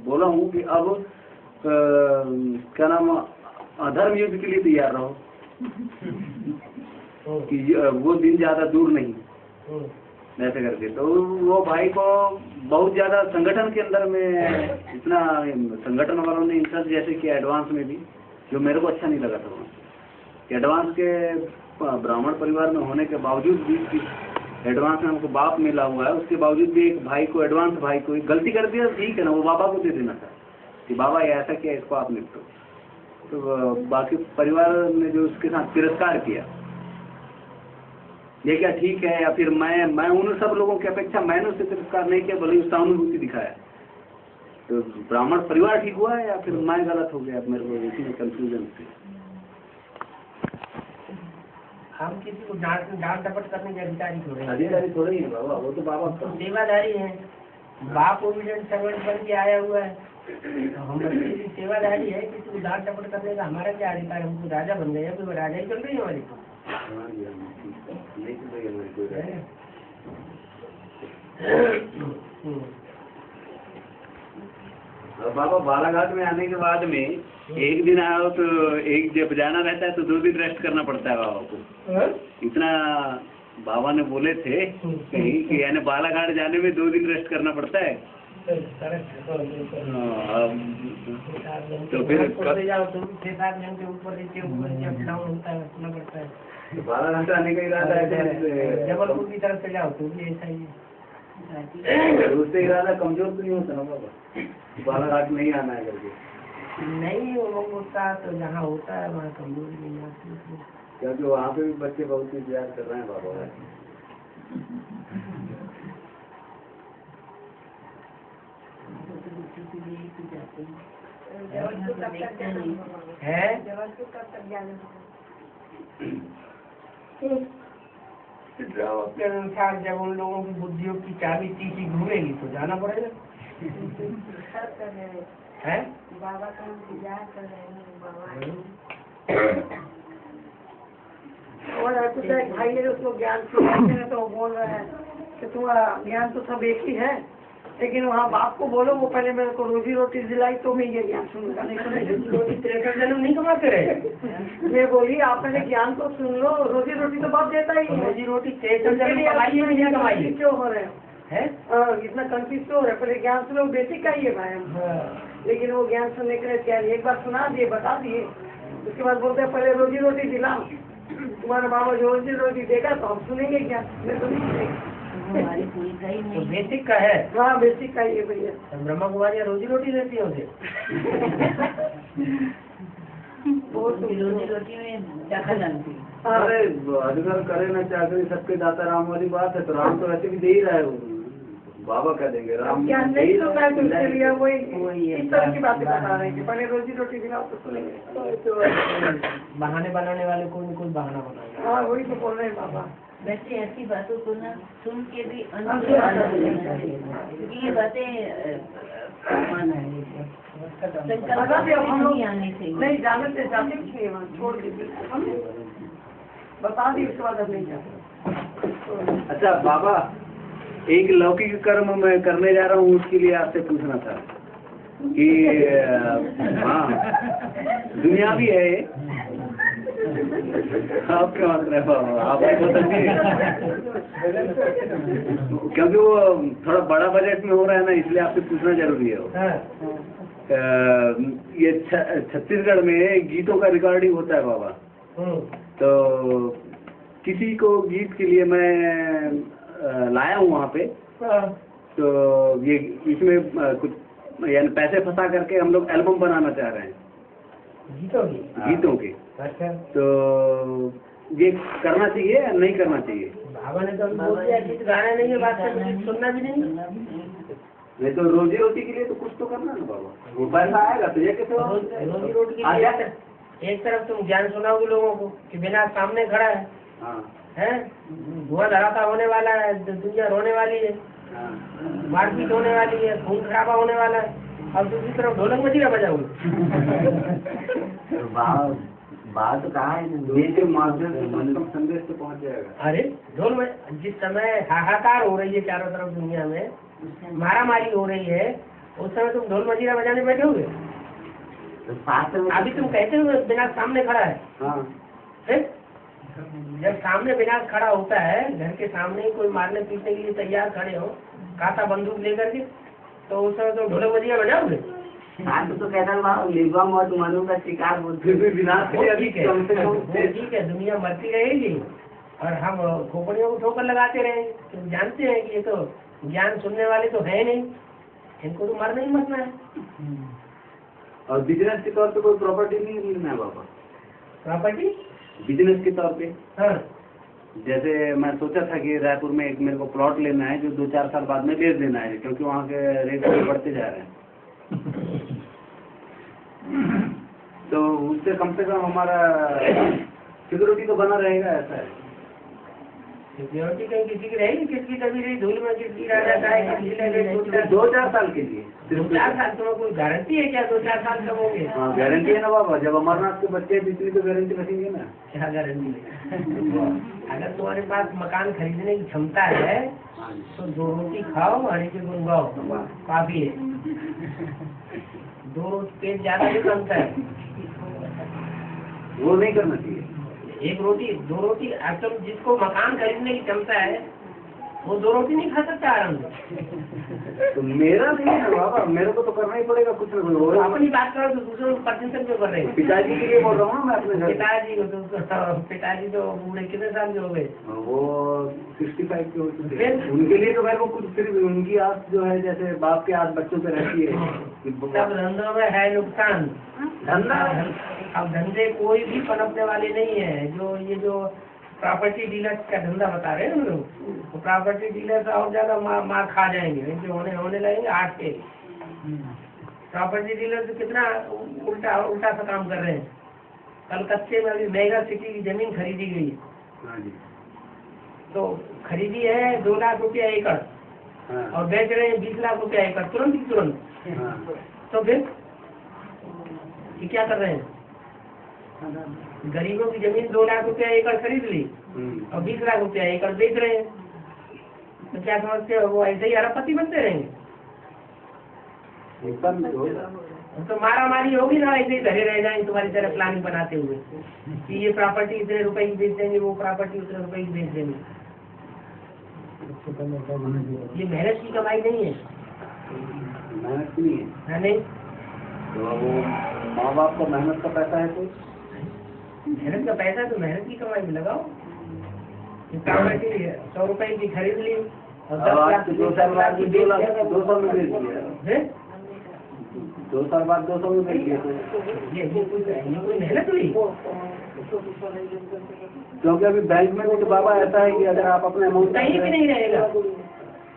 बोला हूँ कि अब क्या नाम अधर्म युद्ध के लिए तैयार रहो, कि वो दिन ज्यादा दूर नहीं, ऐसे करके। तो वो भाई को बहुत ज्यादा संगठन के अंदर में इतना संगठन वालों ने इंसल्ट जैसे किया एडवांस में भी, जो मेरे को अच्छा नहीं लगा था। वहाँ एडवांस के ब्राह्मण परिवार में होने के बावजूद भी, एडवांस में हमको बाप मिला हुआ है, उसके बावजूद भी एक भाई को, एडवांस भाई को गलती कर दिया, ठीक है ना, वो बाबा को दे देना था कि बाबा ये ऐसा किया, इसको आप निपटो। तो बाकी परिवार ने जो उसके साथ तिरस्कार किया, ये क्या ठीक है, या फिर मैं उन सब लोगों की अपेक्षा मैंने उससे तिरस्कार नहीं किया, भले उसका अनुभूति दिखाया, तो ब्राह्मण परिवार ठीक हुआ है या फिर मैं गलत हो गया? मेरे को इसी में कंफ्यूजन थी। हम किसी को डांट डपट करने के अधिकारी थोड़े ही है बाबा, वो तो बाबा सेवादारी है। बाप ओबिडेंट सर्वेंट बन के आया हुआ है, तो हम बच्चे की सेवादारी है। किसी को डांट डपट करने का हमारा क्या अधिकार? हमको राजा बन गए, कोई राजा ही चल रही है हमारी। बाबा बालाघाट में आने के बाद में एक दिन आओ तो एक जब जाना रहता है तो 2 दिन रेस्ट करना पड़ता है बाबा को। इतना बाबा ने बोले थे कि यानी बालाघाट जाने में 2 दिन रेस्ट करना पड़ता है। तो फिर जाओ तुम 6-7 घंटे ऊपर नीचे डाउन होता है, रखना पड़ता है। 12 घंटा आने का इरादा है। जबलपुर की तरफ से जाओ तो भी ऐसा ही है। उससे इरादा कमजोर तो नहीं होता ना बाबा, बालाघाट नहीं आना है करके। नहीं होता तो जहाँ होता है वहाँ कमजोरी नहीं आती, क्योंकि वहाँ पे भी बच्चे बहुत ही प्यार कर रहे हैं बाबा। है के अनुसार जब उन लोगों की बुद्धियों की चाबी तीखी घूमेगी तो जाना पड़ेगा। है बाबा का इंतजार कर रहे हैं बाबा। और कुछ एक भाई ने उसको ज्ञान सुनाते तो बोल रहा है कि तुम्हारा ज्ञान तो सब एक ही है, लेकिन वहाँ बाप को बोलो वो पहले मेरे को रोजी रोटी दिलाई तो मैं ये ज्ञान सुनूंगा, नहीं तो नहीं। रोटी 63 जन्म नहीं कमाते रहे। मैं बोली आप पहले ज्ञान तो सुन लो, रोजी रोटी तो बाप देता ही है। रोजी रोटी 63 जन्म कमाइए नहीं कमाइए, क्यों हो रहे हो? है इतना कंफ्यूज क्यों हो रहा है? पहले ज्ञान सुनो, बेसिक का ही है भाई हम। लेकिन वो ज्ञान सुनने के लिए तैयार, एक बार सुना दिए, बता दिए, उसके बाद बोलते हैं पहले रोजी रोटी दिलाओ। तुम्हारा बाबा जो रोजी रोटी देगा तो हम सुनेंगे ज्ञान, मैं तो नहीं सुनेंगे। तो बेसिक का है। हाँ बेसिक का ही है भैया। ब्रह्मा कुमारी रोजी रोटी देती है उसे। बहुत रोजी रोटी में दखल आती है। अरे अधिकार करे ना चाकरी सबके दाता राम वाली बात है, तो राम तो वैसे भी दे ही रहा है, बाबा कह देंगे राम ज्ञान नहीं सुनना है तो उसके लिए वही इस तरह की बातें बता रहे हैं कि पहले रोजी रोटी दिलाओ तो सुनेंगे। बहाने बनाने वाले कोई कोई बहाना बनाएगा। हाँ वही तो बोल रहे हैं बाबा। वैसे ऐसी बातों को ना सुन के भी अनुभव आना चाहिए, क्योंकि ये बातें हम लोग नहीं आनी चाहिए। नहीं जाते जाते वहाँ छोड़ दीजिए, हम बता दी उसके बाद हम नहीं जाते। अच्छा बाबा, एक लौकिक कर्म मैं करने जा रहा हूँ, उसके लिए आपसे पूछना था कि हाँ दुनिया भी है आप क्या मान रहे हो? आपने बताइए, क्योंकि वो थोड़ा बड़ा बजट में हो रहा है ना, इसलिए आपसे पूछना जरूरी है। ये छत्तीसगढ़ में गीतों का रिकॉर्डिंग होता है बाबा, तो किसी को गीत के लिए मैं लाया हूँ वहाँ पे, तो ये इसमें कुछ यानी पैसे फंसा करके हम लोग एल्बम बनाना चाह रहे हैं। गीतों के। अच्छा, तो ये करना चाहिए या नहीं करना चाहिए? बाबा ने तो अभी बोल दिया गीत गाना नहीं है, बात करना नहीं, सुनना भी नहीं। नहीं तो रोजी रोटी के लिए तो कुछ तो करना ना बाबा, वो पैसा आएगा तो ये कैसे रोजी रोटी आ के जाता लिए एक तरफ तुम ज्ञान सुनाओगे लोगों को कि बिना सामने खड़ा है, हाँ धुआं धड़ाका होने वाला है, दुनिया रोने वाली है, हाँ। मारपीट होने वाली है, खून खराबा होने वाला है, अब दूसरी तरफ ढोलक मजीरा बजाओगे। बात तो कहा है ना, ये के माध्यम से मंत्र संदेश तो पहुंच जाएगा। अरे ढोल में जिस समय हाहाकार हो रही है चारों तरफ दुनिया में, मारामारी हो रही है, उस समय तुम ढोल मजीरा बजाने बैठोगे? तो साथ में अभी तुम कहते हो विनाश सामने खड़ा है, हाँ है? जब सामने विनाश खड़ा होता है, घर के सामने ही कोई मारने पीटने के लिए तैयार खड़े हो, काटा बंदूक लेकर के, तो उस समय तुम ढोलक मजीरा बजाओगे? साथ तो कहता हूँ निगम और मनु का शिकार फिर भी विनाश वो के ठीक है, कम से कम वो ठीक है, दुनिया मरती रहेगी और हम खोपड़ियों को ठोकर लगाते रहेंगे, क्योंकि जानते हैं कि ये तो ज्ञान सुनने वाले तो है नहीं, इनको तो मरना ही मरना है। और बिजनेस के तौर पे कोई प्रॉपर्टी नहीं लेना है बाबा? प्रॉपर्टी बिजनेस के तौर पे हाँ, जैसे मैं सोचा था कि रायपुर में एक मेरे को प्लॉट लेना है जो 2-4 साल बाद में बेच देना है, क्योंकि वहाँ के रेट बढ़ते जा रहे हैं। तो उससे कम से कम हमारा सिक्योरिटी तो बना रहेगा, ऐसा है। सिक्योरिटी कहीं किसी की रहेगी, किसकी कभी रही धूल में किसकी रह जाता है, किसी ले ले 2-4 साल के लिए 2-4 साल, तुम्हें कोई गारंटी है क्या 2-4 साल कब होंगे? हाँ गारंटी है ना बाबा, जब अमरनाथ के बच्चे इतनी तो गारंटी रखेंगे ना। क्या गारंटी है? अगर तुम्हारे पास मकान खरीदने की क्षमता है तो 2 रोटी खाओ, हरी के गुण गाओ, काफी है। 2 रोटी पेट ज्यादा भी बनता है, वो नहीं करना चाहिए। 1 रोटी 2 रोटी, असल जिसको मकान खरीदने की क्षमता है वो 2 रोटी नहीं खा सकता आराम से। तो मेरा नहीं है बाबा, मेरे को तो करना ही पड़ेगा कुछ ना तो कुछ। अपनी बात करो तो दूसरों को परसेंट क्यों कर रहे हैं? पिताजी के लिए बोल रहा हूँ मैं अपने घर। पिताजी तो बूढ़े कितने साल के हो गए? वो 65 के हो चुके फिर? हैं। उनके लिए तो मेरे को कुछ, फिर भी उनकी आस जो है जैसे बाप की आस बच्चों पे रहती है कि सब धंधों में है नुकसान। धंधा अब धंधे कोई भी पनपने वाले नहीं है। जो प्रॉपर्टी डीलर्स का धंधा बता रहे हैं हम लोग, तो प्रॉपर्टी डीलर्स और ज्यादा मार खा जाएंगे, जो होने लगेंगे आठ के। प्रॉपर्टी डीलर्स कितना उल्टा सा काम कर रहे हैं। कलकत्ते में अभी मेगा सिटी की जमीन खरीदी गई, हाँ जी, तो खरीदी है 2 लाख रुपया एकड़ हाँ, और बेच रहे हैं 20 लाख रुपया एकड़, तुरंत ही तुरंत। हाँ। तो फिर ये क्या कर रहे हैं? गरीबों की जमीन 2 लाख रुपया एकड़ खरीद ली और 20 लाख रुपया एकड़ बेच रहे हैं, तो क्या समझते हो वो ऐसे ही अरबपति बनते रहेंगे? तो मारा मारी होगी ना, ऐसे ही धरे रह जाएंगे तुम्हारी तरह प्लानिंग बनाते हुए कि ये प्रॉपर्टी इतने रुपए की बेच देंगे, वो प्रॉपर्टी उतने रुपए की बेच देंगे। ये मेहनत की कमाई नहीं है, मेहनत नहीं है। नहीं? तो वो माँ बाप का मेहनत का पैसा है कोई? मेहनत का पैसा तो मेहनत की कमाई में लगाओ। प्रॉपर्टी 100 रुपए की खरीद ली और 10 लाख की 2 साल बाद 2 लाख 200 में बेच दिया, है? 2 साल बाद 200 में बेच दिया। ये कोई मेहनत हुई? क्योंकि अभी बैंक में भी तो बाबा ऐसा है कि अगर आप अपने अमाउंट कहीं भी नहीं रहेगा,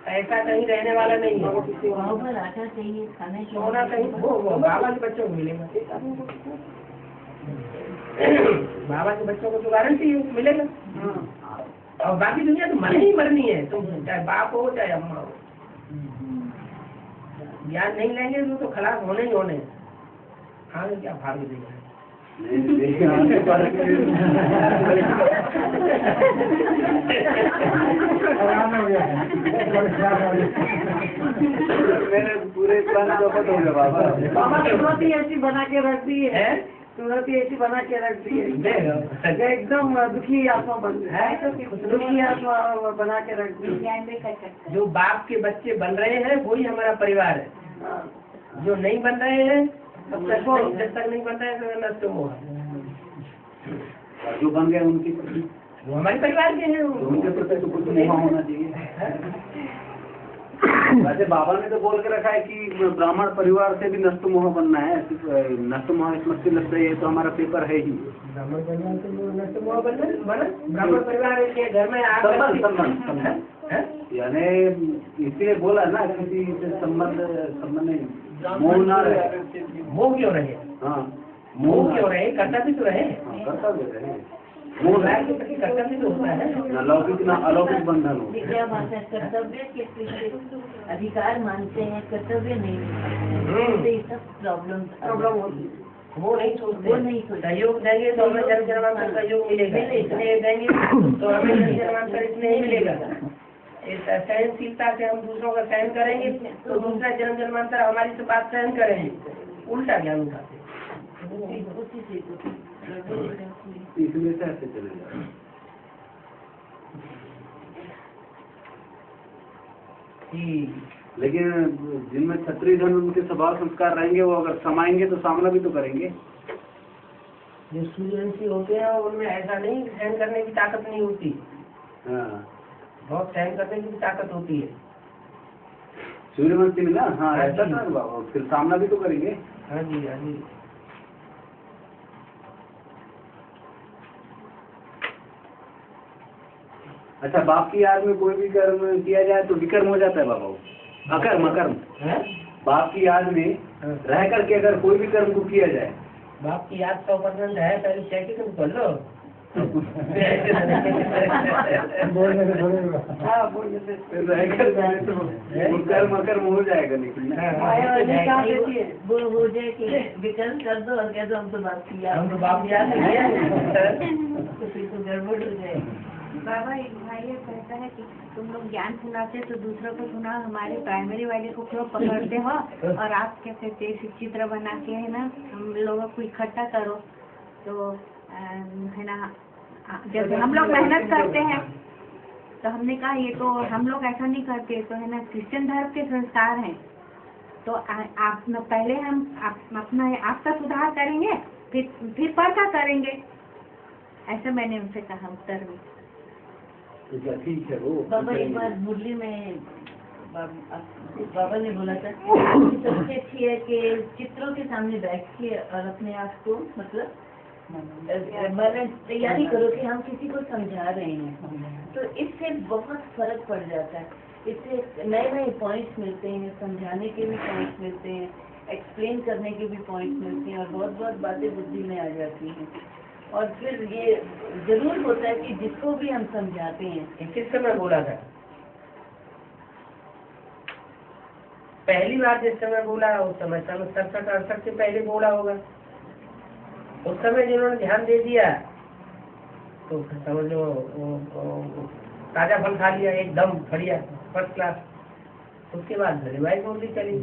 पैसा कहीं रहने वाला नहीं है। वहाँ पर आटा चाहिए खाने के सोना कहीं वो बाबा के बच्चों को मिलेगा, बाबा के बच्चों को तो गारंटी मिलेगा। और बाकी दुनिया तो मरनी ही मरनी है, तुम चाहे बाप हो चाहे अम्मा हो। ज्ञान नहीं लेंगे तो खलास होने ही होने। हाँ क्या भाग देगा? मेरे पूरे प्लान चौपट हो गए बाबा। बाबा तुरंत ही ऐसी बना के रख दी है, तुरंत ही ऐसी बना के रख दी है, एकदम दुखी आत्मा बन है, दुखी आत्मा बना के रख दी। जो बाप के बच्चे बन रहे हैं वही हमारा परिवार है, जो नहीं बन रहे हैं तब तक जब तक नहीं बन रहे हैं तो नष्ट हो। जो बन गए उनकी प्रति वो हमारे परिवार के हैं, उनके प्रति तो कुछ मोह होना चाहिए। वैसे बाबा ने तो बोल के रखा है कि ब्राह्मण परिवार से भी नष्ट मोह बनना है, नष्ट मोह स्मृति लगता है, ये तो हमारा पेपर है ही। ब्राह्मण परिवार से जो नष्ट हुआ ब्राह्मण परिवार के घर में संबंध यानी इसलिए बोला ना, किसी से संबंध नहीं, मोह ना रहे। मोह क्यों रहे? हाँ, मोह क्यों रहे? कर्तव्य तो रहे, कर्तव्य रहे, मोह के प्रति कर्तव्य तो होता है। न लौकिक न अलौकिक बंधन हो। ये क्या बात है, कर्तव्य के पीछे अधिकार मानते हैं, कर्तव्य नहीं मानते, ये सब प्रॉब्लम होती है। वो नहीं सोचते, सहयोग देंगे तो हमें जन जन्मांतर सहयोग मिलेगा, इसलिए देंगे तो हमें जन जन्मांतर इसलिए ही मिलेगा। सहनशीलता से हम दूसरों का सहन करेंगे तो दूसरा जन्म जन्मांतर हमारी से बात सहन करेंगे, उल्टा ज्ञान उठाते। इसलिए से ऐसे चलेगा। लेकिन जिनमें क्षत्रिय धर्म उनके स्वभाव संस्कार रहेंगे, वो अगर समाएंगे तो सामना भी तो करेंगे। जो सूर्यवंशी होते हैं उनमें ऐसा नहीं सहन करने की ताकत नहीं होती। हाँ, बहुत सहन करने की भी ताकत होती है सूर्यवंशी में ना। हाँ, ऐसा ना बाबा, फिर सामना भी तो करेंगे। हाँ जी, हाँ जी। अच्छा, बाप की याद में कोई भी कर्म किया जाए तो विकर्म हो जाता है बाबा, अकर्म। बाप की याद में रह करके अगर कोई भी कर्म को किया जाए, बाप की याद 100% है, पहले चेक तुम कर लो। कर्म अकर्म हो जाएगा। लेकिन वो हो जाए कि विकल्प कर दो और कह दो हम तो बाप की याद तो गड़बड़ हो जाए। बाबा एक भाई ये कहता है कि तुम लोग ज्ञान सुनाते तो दूसरों को सुना, हमारे प्राइमरी वाले को क्यों पकड़ते हो, और आप क्या कहते हैं चित्र बना के है ना हम लोगों को इकट्ठा करो, तो है ना जब हम लोग मेहनत करते हैं तो हमने कहा ये तो हम लोग ऐसा नहीं करते, तो है ना क्रिश्चियन धर्म के संस्कार हैं, तो आप पहले हम अपना आपका सुधार करेंगे, फिर पर का करेंगे, ऐसा मैंने उनसे कहा उत्तर में। ठीक है। वो बाबा एक बार मुरली में बाबा ने बोला था कि सबसे अच्छी है कि चित्रों के सामने बैठिए और अपने आप को मतलब तैयारी करो कि हम किसी को समझा रहे हैं, तो इससे बहुत फर्क पड़ जाता है। इससे नए नए पॉइंट्स मिलते हैं, समझाने के भी पॉइंट्स मिलते हैं, एक्सप्लेन करने के भी पॉइंट्स मिलते हैं, और बहुत बहुत बातें बुद्धि में आ जाती हैं। और फिर ये जरूर होता है कि जिसको भी हम समझाते हैं, किस समय बोला था? पहली बार जिस समय बोला उस समय 67-68 से पहले बोला होगा। उस समय जिन्होंने ध्यान दे दिया तो फिर समझ लो ताजा फल खा लिया, एकदम बढ़िया फर्स्ट क्लास। उसके बाद रिवाइज मुरली चली।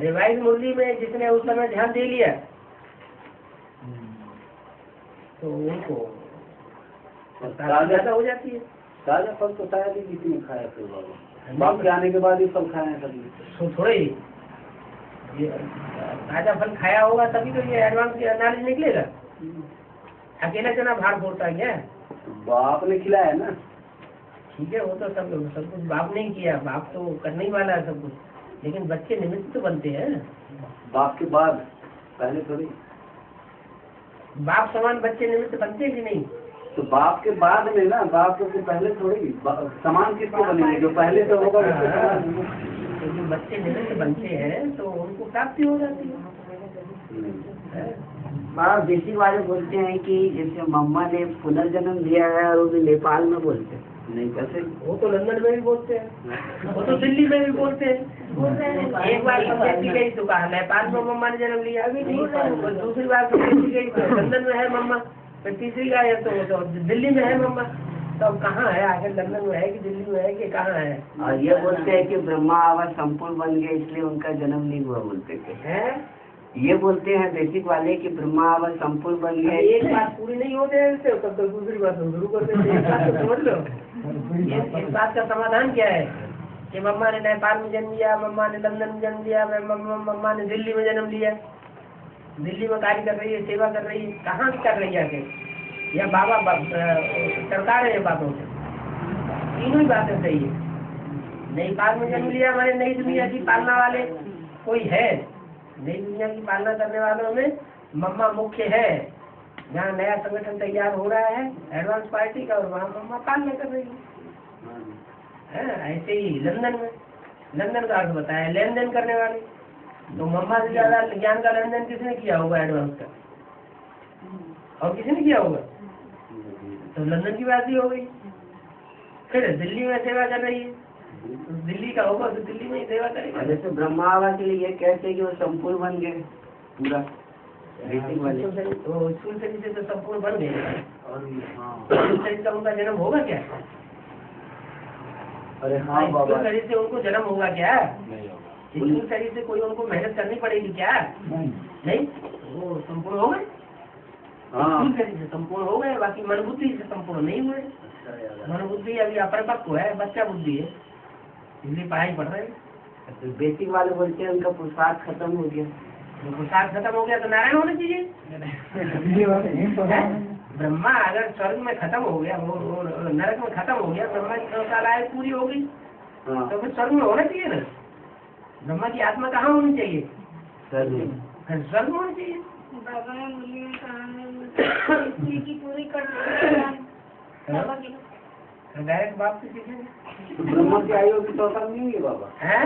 रिवाइज मुरली में जिसने उस समय ध्यान दे लिया तो उनको ज्यादा हो जाती है। ताजा फल तो शायद ही किसी ने खाया, फिर बाप के आने के बाद ही फल खाए हैं सभी। तो थोड़े ये ताजा फल खाया होगा तभी तो ये एडवांस नॉलेज निकलेगा। अकेला चना भार फोड़ता है क्या? बाप ने खिलाया ना। ठीक है, वो तो सब कुछ बाप ने किया, बाप तो करने ही वाला है सब कुछ, लेकिन बच्चे निमित्त तो बनते हैं। बाप के बाद पहले थोड़ी बाप समान बच्चे निमित्त बनते कि नहीं? तो बाप के बाद में ना, बाप के पहले थोड़ी समान किसको बनेंगे, जो पहले तो होगा तो जो बच्चे निमित्त बनते हैं तो उनको प्राप्ति हो जाती है। बाबा बेसिक वाले बोलते हैं कि जैसे मम्मा ने पुनर्जन्म लिया है और वो भी नेपाल में बोलते हैं। नहीं कैसे? वो तो लंदन में भी बोलते हैं, वो तो दिल्ली में भी बोलते हैं। एक बार समझी गई तो कहा नेपाल में मम्मा ने जन्म लिया, अभी नहीं। दूसरी बार समझी गई तो लंदन में है मम्मा, फिर तीसरी बार है तो दिल्ली में है मम्मा। तो कहाँ है आखिर, लंदन में है कि दिल्ली में है कि कहाँ है? और ये बोलते हैं कि ब्रह्मा आवाज संपूर्ण बन गए इसलिए उनका जन्म नहीं हुआ बोलते थे। ये बोलते हैं बेसिक वाले कि ब्रह्मा आवाज संपूर्ण बन गए। एक बात पूरी नहीं होते हैं इससे, तब तक दूसरी बात हम शुरू कर देते हैं। एक बात तो समझ लो, इस बात का समाधान क्या है कि मम्मा ने नेपाल में जन्म लिया, मम्मा ने लंदन में जन्म लिया, मम्मा ने दिल्ली में जन्म लिया, दिल्ली में कार्य कर रही है, सेवा कर रही है। कहाँ कर रही है या बाबा सरकार है? ये बातों से तीनों ही बातें सही है। नई काल में जन्म लिया हमारे नई दुनिया की पालना वाले कोई है। नई दुनिया की पालना करने वालों में मम्मा मुख्य है। जहाँ नया संगठन तैयार हो रहा है एडवांस पार्टी का, और वहाँ मम्मा पालना कर रही है। ऐसे ही लंदन का अर्थ बताया लेन देन करने वाले। तो मम्मा से ज्यादा ज्ञान का लेन देन किसने किया होगा एडवांस का, और किसी ने किया होगा? तो लंदन की बात ही हो गई। फिर दिल्ली में सेवा कर रही है, तो दिल्ली का होगा तो दिल्ली में ही सेवा करेगा। जैसे ब्रह्मा बाबा के लिए ये कहते हैं कि वो संपूर्ण बन गए पूरा बेसिक वाले, तो स्थूल शरीर से तो संपूर्ण बन गए, और स्थूल शरीर का उनका जन्म होगा क्या? अरे हाँ स्थूल बाबा, शरीर से उनको जन्म होगा क्या? स्थूल शरीर से कोई उनको मेहनत करनी पड़ेगी क्या? नहीं, वो संपूर्ण हो गए। स्थूल शरीर से संपूर्ण हो गए, बाकी मन बुद्धि से संपूर्ण नहीं हुए। मन बुद्धि अभी अपरिपक्व है, बच्चा बुद्धि है, इसलिए पढ़ाई पढ़ रहे हैं। तो बेसिक वाले बोलते हैं उनका पुरुषार्थ खत्म हो गया। तो पुरुषार्थ खत्म हो गया तो नारायण होना चाहिए। ब्रह्मा अगर स्वर्ग में खत्म हो गया, वो नरक में खत्म हो गया, ब्रह्मा की 100 साल आयु पूरी हो गई, तो फिर स्वर्ग में होना चाहिए ना। ब्रह्मा की आत्मा कहाँ होनी चाहिए? स्वर्ग में होनी चाहिए। बाबा ने मुरली में कहा की पूरी कर डायरेक्ट बाप से सीखेंगे। तो ब्रह्मा की आयु अभी 100 साल नहीं है बाबा है?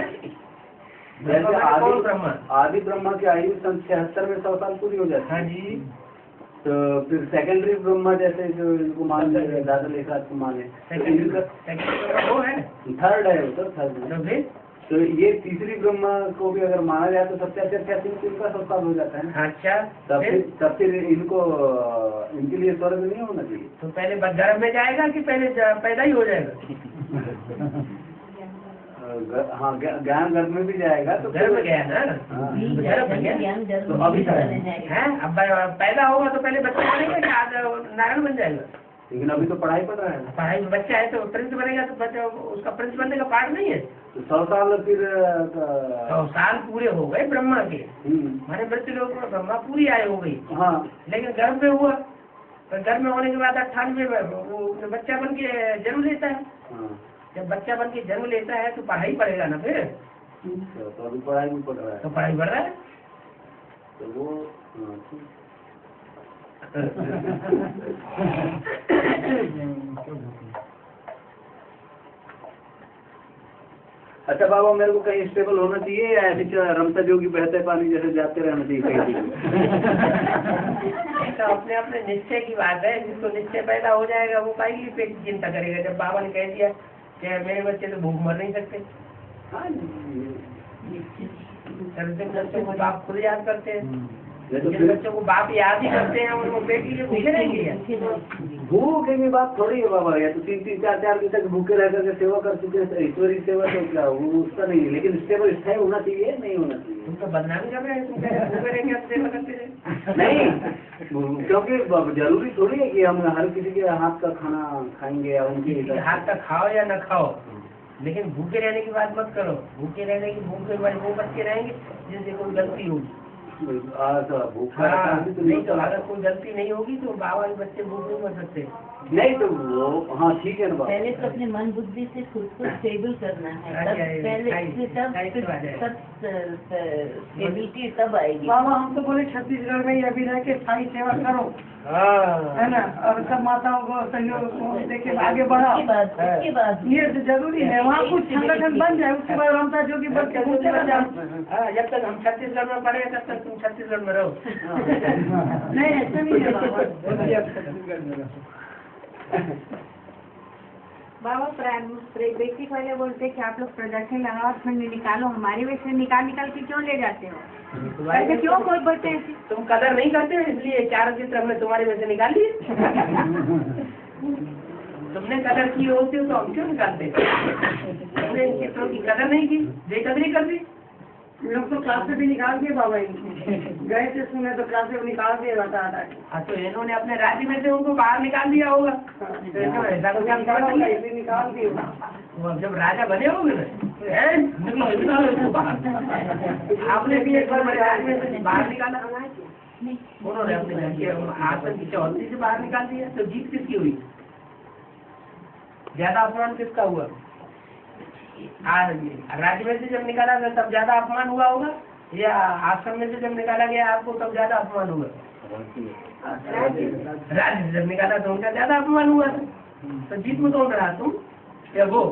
आदि ब्रह्मा की आयु सन 76 में 100 साल पूरी हो जाती है। हाँ जी। तो फिर सेकेंडरी ब्रह्मा जैसे जो इनको मान दादा लेखराज को माने, वो है थर्ड है वो, तो थर्ड। तो ये तीसरी ब्रह्मा को भी अगर माना जाए तो सत्याचार कैसे इनका 100 साल हो जाता है। अच्छा, तब फिर इनको इनके लिए स्वर्ग नहीं होना चाहिए। तो पहले गर्भ में जाएगा कि पहले पैदा ही हो जाएगा? हाँ, ज्ञान गर्भ में भी जाएगा। तो गर्भ में गया ना, गर्भ में गया तो अभी है। अब पैदा होगा तो पहले बच्चा बनेगा कि नारायण बन जाएगा? लेकिन अभी तो पढ़ाई पढ़ रहा है। पढ़ाई में बच्चा है तो प्रिंस बनेगा, तो बच्चा उसका प्रिंस बनने का पाठ नहीं है। तो 100 साल फिर 100 साल पूरे हो गए ब्रह्मा के, हमारे मृत्यु लोग ब्रह्मा पूरी आयु हो गई। हाँ, लेकिन गर्भ में हुआ, तो गर्भ में होने के बाद 98 वो बच्चा बन के जन्म लेता है। जब बच्चा बन के जन्म लेता है तो पढ़ाई पढ़ेगा ना फिर। तो अभी पढ़ाई भी पढ़ रहा है। तो पढ़ाई पढ़ रहा है तो वो अच्छा बाबा, मेरे को कहीं स्टेबल होना चाहिए या ऐसे रमता जोगी बहते पानी जैसे जाते रहना चाहिए कहीं? तो अपने अपने निश्चय की बात है। जिसको निश्चय पैदा हो जाएगा वो काहे के लिए चिंता करेगा। जब बाबा ने कह दिया कि मेरे बच्चे तो भूख मर नहीं सकते, बच्चों को बाप खुद याद करते हैं। जिन बच्चों को बाप याद ही करते हैं उनको बेटी के भूखे रहेंगे। भूख की बात थोड़ी है बाबा, या तो 3-3, 4-4 दिन तक भूखे रह करके सेवा कर चुके हैं, ईश्वरी सेवा तो क्या वो उसका नहीं है। लेकिन स्टेबल स्थायी होना चाहिए, नहीं होना चाहिए। तुम तो बदनामी कर रहे हैं, तुम भूखे रहेंगे आप सेवा करते रहे। नहीं, क्योंकि जरूरी थोड़ी है कि हम हर किसी के हाथ का खाना खाएंगे या उनके हाथ का खाओ या न खाओ, लेकिन भूखे रहने की बात मत करो। भूखे रहने की भूखे वो बच्चे रहेंगे जिनसे कोई गलती होगी। नहीं तो अगर कोई गलती नहीं होगी तो बाबा के बच्चे भूखे नहीं मर सकते। नहीं तो वो हाँ ठीक है ना बाबा। पहले तो अपने मन बुद्धि से खुद को स्टेबल करना है, तब पहले तब स्टेबिलिटी तब आएगी। बाबा हम तो बोले छत्तीसगढ़ में अभी रह के स्थायी सेवा करो, है ना, और सब माताओं को सहयोग देके आगे बढ़ाओ। उसके बाद ये तो जरूरी है, वहाँ कुछ संगठन बन जाए, उसके बाद रमता जोगी बन के चला जाओ। जब तक हम छत्तीसगढ़ में पढ़े तब तक तुम छत्तीसगढ़ में रहो। नहीं ऐसा नहीं है बाबा। बेसिक वाले बोलते हैं कि आप लोग प्रोडक्शन लगाओ, फंड निकालो, हमारी वजह से निकाल के क्यों ले जाते हो? ऐसे क्यों कोई बोलते हैं? तुम कदर नहीं करते हो इसलिए 4 चित्र हमने तुम्हारे वजह से निकाल लिए। तुमने कदर की होती हो तो हम क्यों निकालते? तुमने इन चित्रों की कदर नहीं की, बेकदरी कर दी। लोग तो क्लास से भी निकाल दिए बाबा, गए थे सुने तो क्लास से निकाल दिए बता। हाँ तो इन्होंने अपने राज्य में से उनको बाहर निकाल दिया होगा। ऐसा तो निकाल दिए। जब राजा बने होंगे ना, आपने भी एक बार मेरे राज्य में से बाहर निकाला, उन्होंने अपने आसन की चौधरी से बाहर निकाल दिया। तो जीत किसकी हुई? ज्यादा अपमान किसका हुआ? राज्य में से जब निकाला गया तब ज्यादा अपमान हुआ होगा, या आश्रम में से जब निकाला गया आपको तब ज्यादा अपमान हुआ? राज्य से जब निकाला तो उनका ज्यादा अपमान हुआ था। तो जीत में कौन रहा, तुम या वो?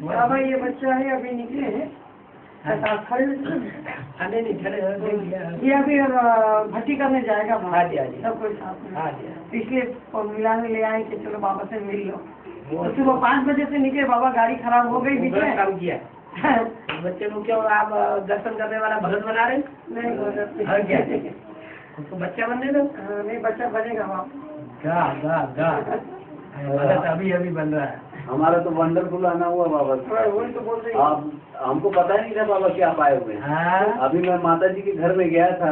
बाबा ये बच्चा है अभी निकले हैं, नहीं ये अभी भर्ती करने जाएगा। हाँ जी, हाँ जी, सब कुछ हाँ जी। इसलिए मिला में ले आए कि चलो बाबा से मिल लो। तो सुबह 5 बजे से निकले बाबा, गाड़ी खराब हो गई बीच में। काम किया बच्चे को, क्यों आप दर्शन करने वाला भगत बना रहे? नहीं और क्या उसको बच्चा बनने दो। नहीं, बच्चा बनेगा वहाँ। अभी अभी बन रहा है। हमारा तो वंडरफुल आना हुआ बाबा। वही तो बोल रही हूँ। आप हमको पता ही नहीं था बाबा कि आप आए हुए हैं। हाँ। अभी मैं माता जी के घर में गया था,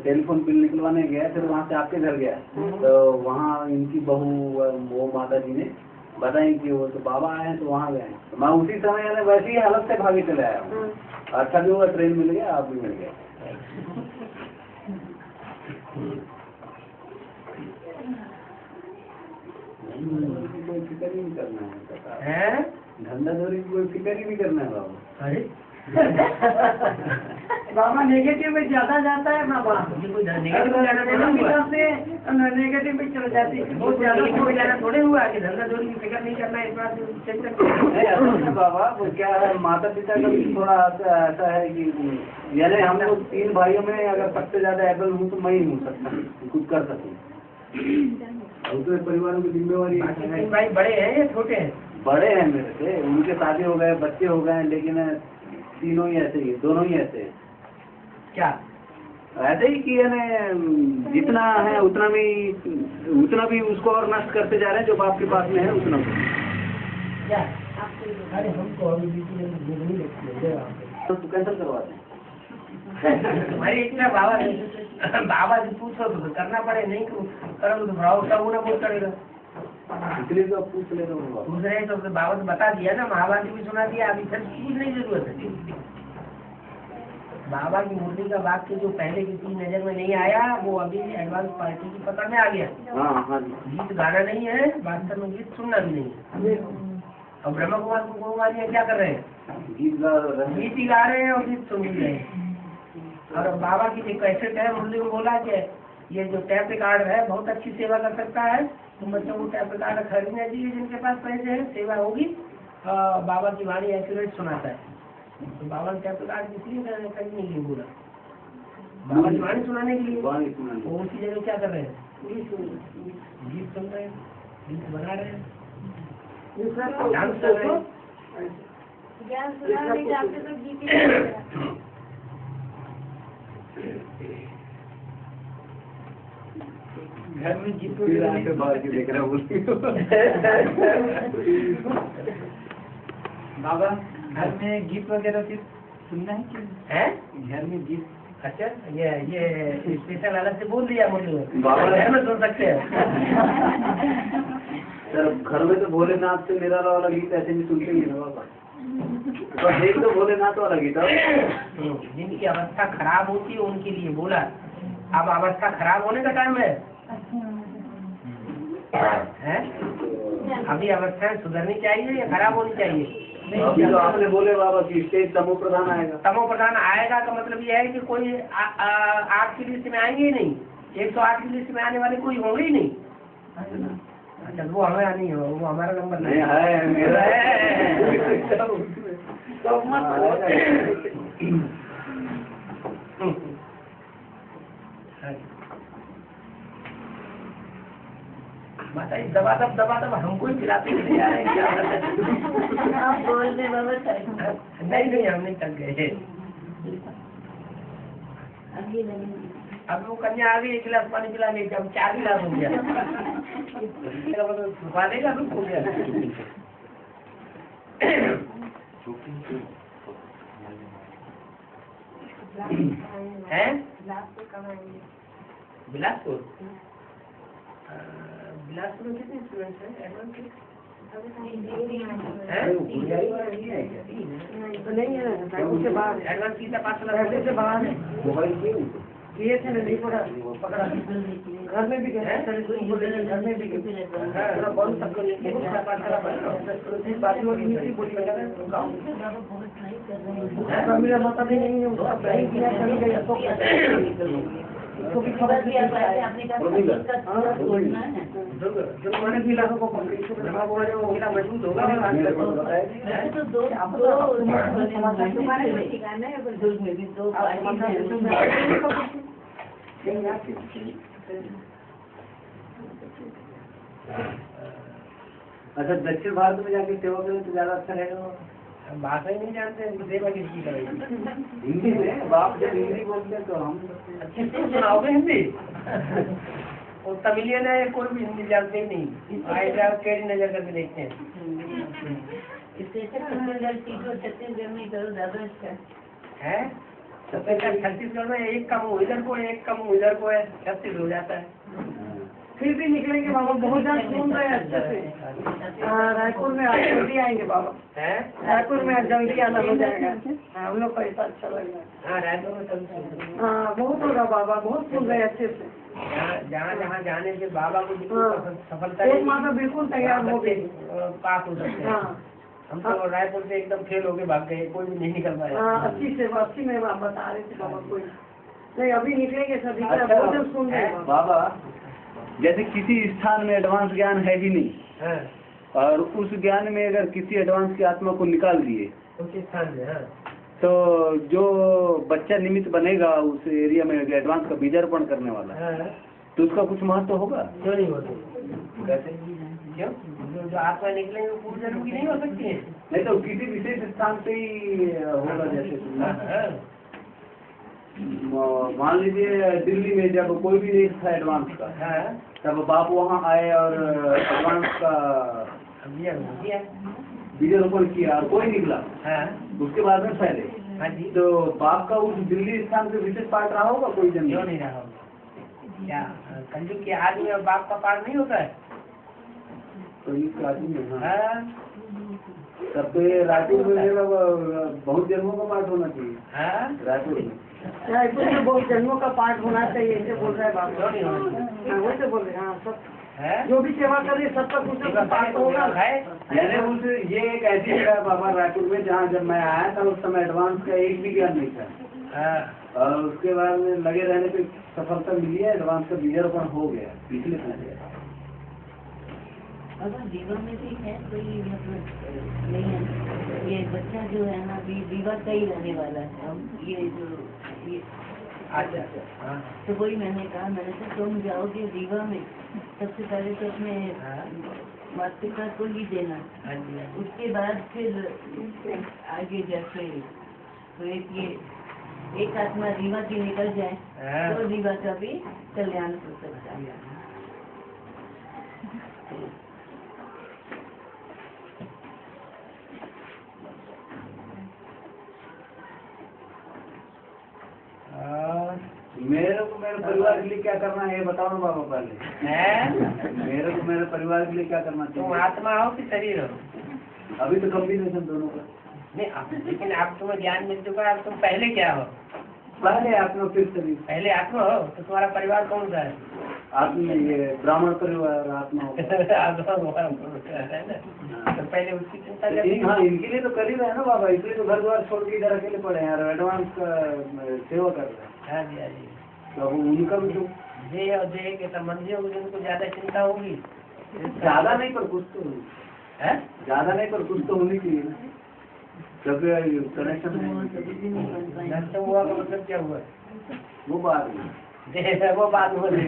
टेलीफोन बिल निकलवाने गया, फिर वहाँ से आपके घर गया, तो वहाँ इनकी बहू वो माता जी ने बताई कि वो तो बाबा आए हैं, तो वहाँ गए। तो मैं उसी समय वैसी ही हालत से भागे चले आया हूँ। अच्छा भी हुआ ट्रेन मिल गया, आप भी मिल गए। कोई फिक्र ही नहीं करना है, धंधा धोरी की कोई फिक्र ही नहीं करना है बाबा। अरे बाबा नेगेटिव में ज्यादा जाता है बाबा। नेगेटिव में चल जाती है बहुत ज्यादा थोड़े हुआ कि धंधा चोरी की फिक्र नहीं करना है, इस बात नहीं बाबा, वो क्या है, माता पिता का भी थोड़ा ऐसा है कि यानी हम लोग 3 भाइयों में अगर सबसे ज्यादा एबल हूँ तो मैं ही हूँ सकता, कुछ कर सकूँ। दूसरे परिवारों की जिम्मेवारी। 3 भाई बड़े हैं या छोटे हैं? बड़े हैं मेरे से, उनके शादी हो गए, बच्चे हो गए, लेकिन तीनों ही ऐसे ही, दोनों ही ऐसे हैं। क्या ऐसे ही कि यानी जितना है उतना भी उसको और नष्ट करते जा रहे हैं, जो बाप के पास में है उतना भी। क्या? अरे हमको अभी नहीं लगती है, तो कैंसिल करवा दें। तुम्हारी इतना बाबा जी पूछो तो करना पड़े, नहीं करो तो भाव सब ना बोल करेगा। इसलिए तो पूछ ले रहा हूँ। पूछ रहे तो बाबा ने बता दिया ना, महाभारत भी सुना दिया, अभी फिर पूछने की जरूरत है। बाबा की मूर्ति का वाक्य जो पहले किसी नजर में नहीं आया, वो अभी एडवांस पार्टी की पकड़ में आ गया। हाँ। गीत गाना नहीं है, वास्तव में गीत सुनना भी नहीं है। और ब्रह्म कुमारी क्या कर रहे हैं? गीत ही गा रहे हैं और गीत सुन रहे हैं। और बाबा की जो कैसेट है, मुरली में बोला कि ये जो टैप रिकॉर्ड है बहुत अच्छी सेवा कर सकता है, तो बच्चों को टैप रिकॉर्ड खरीदना चाहिए, जिनके पास पैसे हैं, सेवा होगी। बाबा की वाणी एक्यूरेट सुनाता है, तो बाबा ने टैप रिकॉर्ड इसलिए खरीदने के लिए बोला, बाबा की वाणी सुनाने के लिए। वो उसी जगह क्या कर रहे हैं? गीत सुन रहे हैं, गीत बना रहे हैं, डांस कर रहे हैं। ज्ञान सुनाने जाते तो गीत घर में गीत देख रहा हूँ। बाबा घर में गीत वगैरह फिर सुनना है कि है? घर में गीत? अच्छा, ये स्पेशल अलग से बोल दिया मुझे, बाबा घर में सुन सकते हैं। सर घर में तो भोलेनाथ से मेरा वाला गीत ऐसे भी सुनते ही ना बाबा, बस एक तो भोलेनाथ वाला गीत। जिनकी अवस्था खराब होती है उनके लिए बोला। अब अवस्था खराब होने का टाइम है? अभी अवस्थाएं सुधरनी चाहिए या खराब होनी चाहिए? अभी तो आपने बोले बाबा कि स्टेज तमो प्रधान आएगा। तमो प्रधान आएगा का मतलब ये है कि कोई 8 की लिस्ट में आएंगे ही नहीं, 108 की लिस्ट में आने वाले कोई होंगे ही नहीं। अच्छा, वो हमें नहीं हो, वो हमारा नंबर नहीं है, मेरा माता जी दबा दब हमको ही खिलाते चले जा रहे हैं। आप बोल रहे बाबा नहीं हम नहीं थक गए। अभी नहीं, अब वो कन्या आ गई, 1 गिलास पानी पिला गई, अब 4 गिलास हो गया। छुपा देगा रुक हो गया। है बिलासपुर? बिलासपुर में कितने स्टूडेंट्स हैं? एडवांस नहीं है, उसके बाद एडवांस की पास से बाहर है। मोबाइल ये थे नहीं पड़ा पकड़ा घर में भी गए घर में भी गए बाजू वाली नीति बोली मेरा माता भी नहीं है उसका नहीं किया चली गई उसको भी खबर दिया मैंने भी लोगों को पकड़ी मजबूत होगा अच्छा, दक्षिण भारत में जाके सेवा करें तो ज्यादा अच्छा रहेगा। भाषा ही नहीं जानते, सेवा किसकी करेगी? हिंदी में बाप जब हिंदी बोलते हैं तो हम अच्छे से सुनाओगे हिंदी। और तमिलियन है, कोई भी हिंदी जानते ही नहीं, आए जाओ केड़ी नजर करके देखते हैं। इससे छत्तीसगढ़ में करो ज्यादा अच्छा है। छत्तीसगढ़ में एक कम इधर को, एक कम उधर को है, 36 हो जाता है। फिर भी निकलेंगे बाबा, बहुत जल्द सुन रहे हैं अच्छे से। रायपुर में आज जल्दी आएंगे बाबा, रायपुर में आज जल्दी आना हो जाएगा। हम लोग को ऐसा अच्छा लग रहा है। रायपुर में कभी बहुत होगा बाबा, बहुत सुन रहे अच्छे से। जहाँ जहाँ जाने से बाबा को सफलता एक माँ तो बिल्कुल तैयार हो गई, पास हो सकते हैं। हम तो रायपुर से एकदम फेल होके भाग गए, कोई भी नहीं निकल पाया। अच्छी सेवा, अच्छी में आप बता रहे थे बाबा, कोई नहीं अभी निकलेंगे सभी का सुन रहे बाबा। जैसे किसी स्थान में एडवांस ज्ञान है ही नहीं, और उस ज्ञान में अगर किसी एडवांस की आत्मा को निकाल दिए उस स्थान में, तो जो बच्चा निमित्त बनेगा उस एरिया में एडवांस का बीजारोपण करने वाला, तो उसका कुछ महत्व होगा? क्यों नहीं होता? कैसे? क्यों? जो आत्मा निकलेंगे वो पूर्व जन्म की नहीं हो सकती है। नहीं तो किसी विशेष स्थान पे ही होगा। जैसे मान लीजिए दिल्ली में जब कोई भी नहीं था एडवांस का, तब बाप वहाँ आए और एडवांस का बीजारोपण किया और कोई निकला, उसके बाद में फैले, तो बाप का उस दिल्ली स्थान पे विशेष पाठ रहा होगा? कोई जन क्यों नहीं रहा होगा? क्या कंजू के आदमी और बाप का पाठ नहीं होता है? तो इस आदमी में तब तो ये रायपुर में बहुत जन्मों का पाठ होना चाहिए। रायपुर में बहुत जन्मों का पाठ होना चाहिए, ऐसे बोल रहे हैं बाबा। वैसे बोल रहे हैं, हाँ सब जो भी सेवा करे सबका कुछ पाठ होगा। यानी उस ये एक ऐसी जगह बाबा रायपुर में जहाँ जब मैं आया था उस समय एडवांस का एक भी ज्ञान नहीं था, और उसके बाद में लगे रहने पे सफलता मिली है, एडवांस का बीजारोपण हो गया पिछले साल। अगर जीवन में भी है कोई मतलब नहीं है, ये बच्चा जो है ना अभी दीवा का ही रहने वाला है। ये जो ये तो वही मैंने कहा, मैंने कहा तुम जाओगे दीवा में, सबसे पहले तो अपने माता पिता को ही देना, उसके बाद फिर आगे जैसे तो एक आत्मा दीवा की निकल जाए तो दीवा का भी कल्याण हो सकता है। मेरे को मेरे परिवार के लिए क्या करना है ये बताओ ना बाबा पहले। मेरे को मेरे परिवार के लिए क्या करना चाहिए? तुम आत्मा हो कि शरीर हो? अभी तो कॉम्बिनेशन दोनों का नहीं, लेकिन आप तुम्हें ज्ञान मिल चुका है, तुम पहले क्या हो? पहले आत्मा फिर शरीर। पहले आत्मा हो तो तुम्हारा परिवार कौन सा है? आत्मा ये ब्राह्मण परिवार आत्मा है ना, तो पहले उसकी चिंता करनी। हाँ, इनके लिए तो कर ही रहे हैं ना बाबा, इसलिए तो घर द्वार छोड़ के इधर अकेले पड़े हैं, एडवांस का सेवा कर रहे हैं। हाँ जी, हाँ जी। तो अब उनका भी तो देह और देह के संबंधियों को जिनको ज्यादा चिंता होगी, ज्यादा नहीं पर कुछ तो है, ज्यादा नहीं पर कुछ तो होनी चाहिए ना, जब कनेक्शन नष्ट हुआ का मतलब क्या हुआ? वो बात देह वो बात हो रही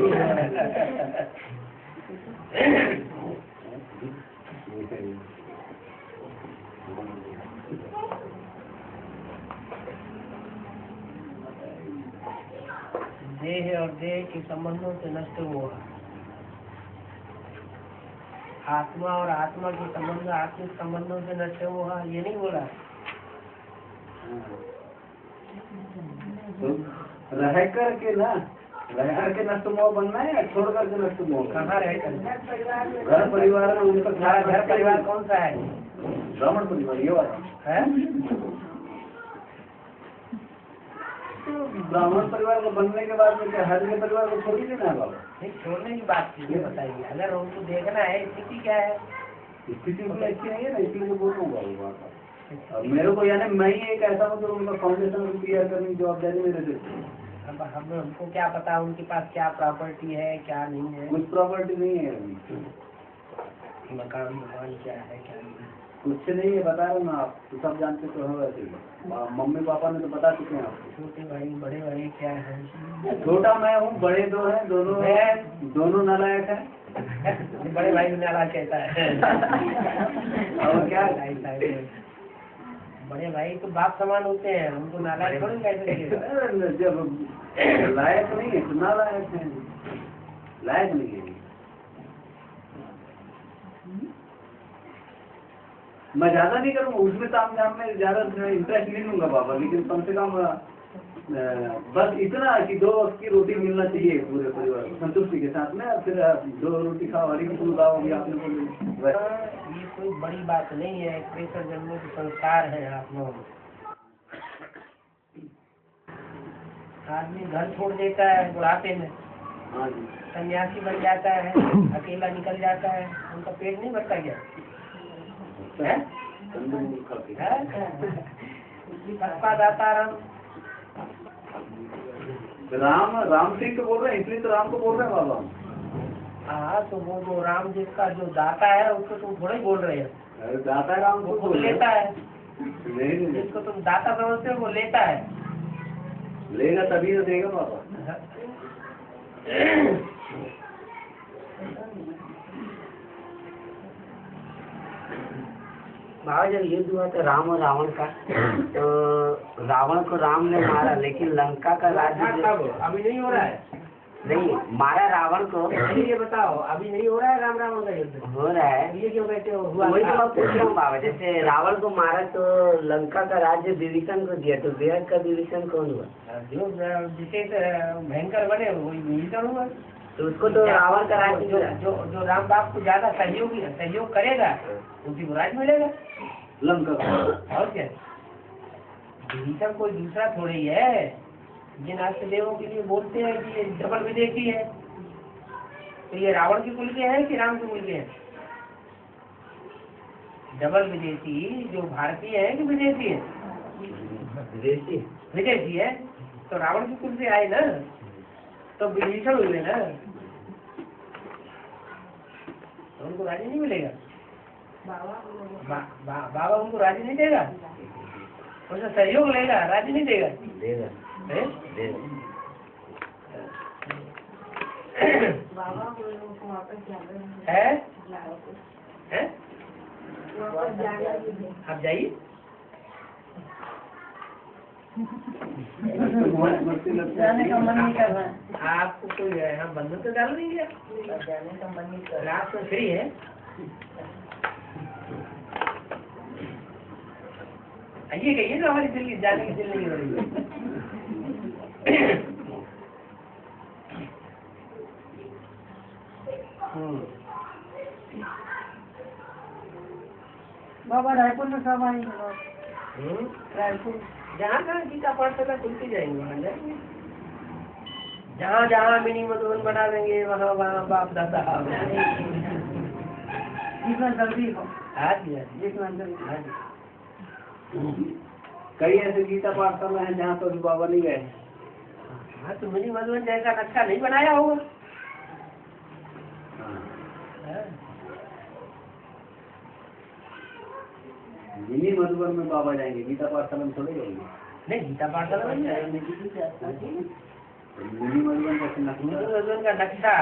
देह और देह के संबंधों से नष्ट हुआ, आत्मा और आत्मा के संबंध आत्मिक संबंधों से नष्ट हुआ, ये नहीं बोला। तो रह करके ना, रह करके नष्ट मोह बनना है या छोड़ करके नष्ट मोह? कहाँ रह कर? घर परिवार में उनका तुम्हारा घर परिवार कौन सा है? ब्राह्मण परिवार ये वाला है? तो ब्राह्मण परिवार को बनने के बाद में क्या हर परिवार को छोड़ ही देना है बाबा? नहीं, छोड़ने की बात की ये बताइए, अगर उनको देखना है स्थिति क्या है। स्थिति उनकी अच्छी नहीं है ना, इसलिए तो बोल रहा हूँ बाबा। अब मेरे को यानी मैं ही एक ऐसा हूँ जो उनका फाउंडेशन क्लियर करने की जवाबदारी मेरे से। अब हमको क्या पता उनके पास क्या प्रॉपर्टी है क्या नहीं है। कुछ प्रॉपर्टी नहीं है अभी, मकान क्या है क्या नहीं। कुछ नहीं है, बता रहा हूँ ना, आप तो सब जानते तो हो वैसे ही। मम्मी पापा ने तो बता चुके हैं आपको। छोटे भाई बड़े भाई क्या है? छोटा मैं हूँ, बड़े दो हैं, दोनों नालायक हैं। बड़े भाई नालायक कहता है। और क्या? बड़े भाई तो बाप समान होते हैं, उनको नालायक थोड़ी कहते। जब लायक नहीं है तो नालायक है, लायक नहीं है। मैं ज्यादा नहीं करूँगा उसमें, ताम झाम में ज्यादा इंटरेस्ट नहीं लूंगा बाबा, लेकिन कम से कम बस इतना कि 2 वक्त की रोटी मिलना चाहिए पूरे परिवार को संतुष्टि के साथ में। फिर 2 रोटी खाओ, हरी की दूध खाओ, अभी आपने बोले ये कोई बड़ी बात नहीं है, प्रेशर जन्मों के संस्कार है आप लोग। आदमी घर छोड़ देता है बुढ़ापे में, हाँ जी, सन्यासी बन जाता है, अकेला निकल जाता है, उनका पेट नहीं भरता क्या? राम सिंह को बोल रहे हैं, इसलिए तो राम को बोल रहे हैं बाबा। हाँ, तो वो जो राम जिसका जो दाता है उसको तुम थोड़ा ही बोल रहे हैं। अरे दाता राम को वो लेता है, नहीं, जिसको तुम दाता समझते हो वो लेता है। लेगा तभी तो देगा बाबा। बाबा जब युद्ध हुआ था राम और रावण का, तो रावण को राम ने मारा, लेकिन लंका का राज्य अभी नहीं हो रहा है। नहीं मारा रावण को। ये बताओ, अभी नहीं हो रहा है राम रावण का युद्ध? हो रहा है। ये क्यों कहते हो? वही तो मैं पूछ रहा हूँ बाबा, जैसे रावण को मारा तो लंका का राज्य विभीषण को दिया, तो बेहद का विभीषण कौन हुआ? जो विशेष भयंकर बने वही विभीषण हुआ। तो उसको तो रावण का राज्य जो राम बाप को ज्यादा सहयोग करेगा उसी को राज्य मिलेगा लंका। और क्या, विभीषण कोई दूसरा थोड़ी ही है। जिन देवों के लिए बोलते हैं कि ये डबल विदेशी है, तो ये रावण के कुल के हैं कि राम के कुल के हैं? डबल विदेशी जो भारतीय है कि विदेशी है? विदेशी है, तो रावण के कुल से आए ना, तो विभीषण हुए ना, तो उनको राज्य नहीं मिलेगा। बाबा उनको राज्य नहीं देगा, उससे सहयोग लेगा, राज्य नहीं देगा। बाबा को वापस जाना है? वापस जाना भी है। आप जाइए। जाने का मन नहीं कर रहा है। आपको कोई यहाँ बंधन तो डाल नहीं गया, जाने का मन नहीं कर रात में फ्री है। ये कहिए ना हमारी दिल्ली जाने की दिल नहीं हो रही है। बाबा रायपुर में कब आएंगे? रायपुर जहाँ कहाँ गीता पाठशाला खुलती जाएंगे वहाँ जाएंगे। जहाँ जहाँ मिनी मधुबन बना देंगे वहाँ वहाँ बाप दादा जितना जल्दी हो, आज जितना जल्दी। कई ऐसे गीता पाठशाला है जहाँ तो अभी बाबा नहीं गए। हाँ, तो मिनी मधुबन जैसा नक्शा नहीं बनाया होगा। मिनी मधुबन में बाबा जाएंगे, गीता पाठशाला में थोड़े जाएंगे। नहीं, गीता पाठशाला में मिनी मधुबन कैसे मिनी मधुबन का नक्शा,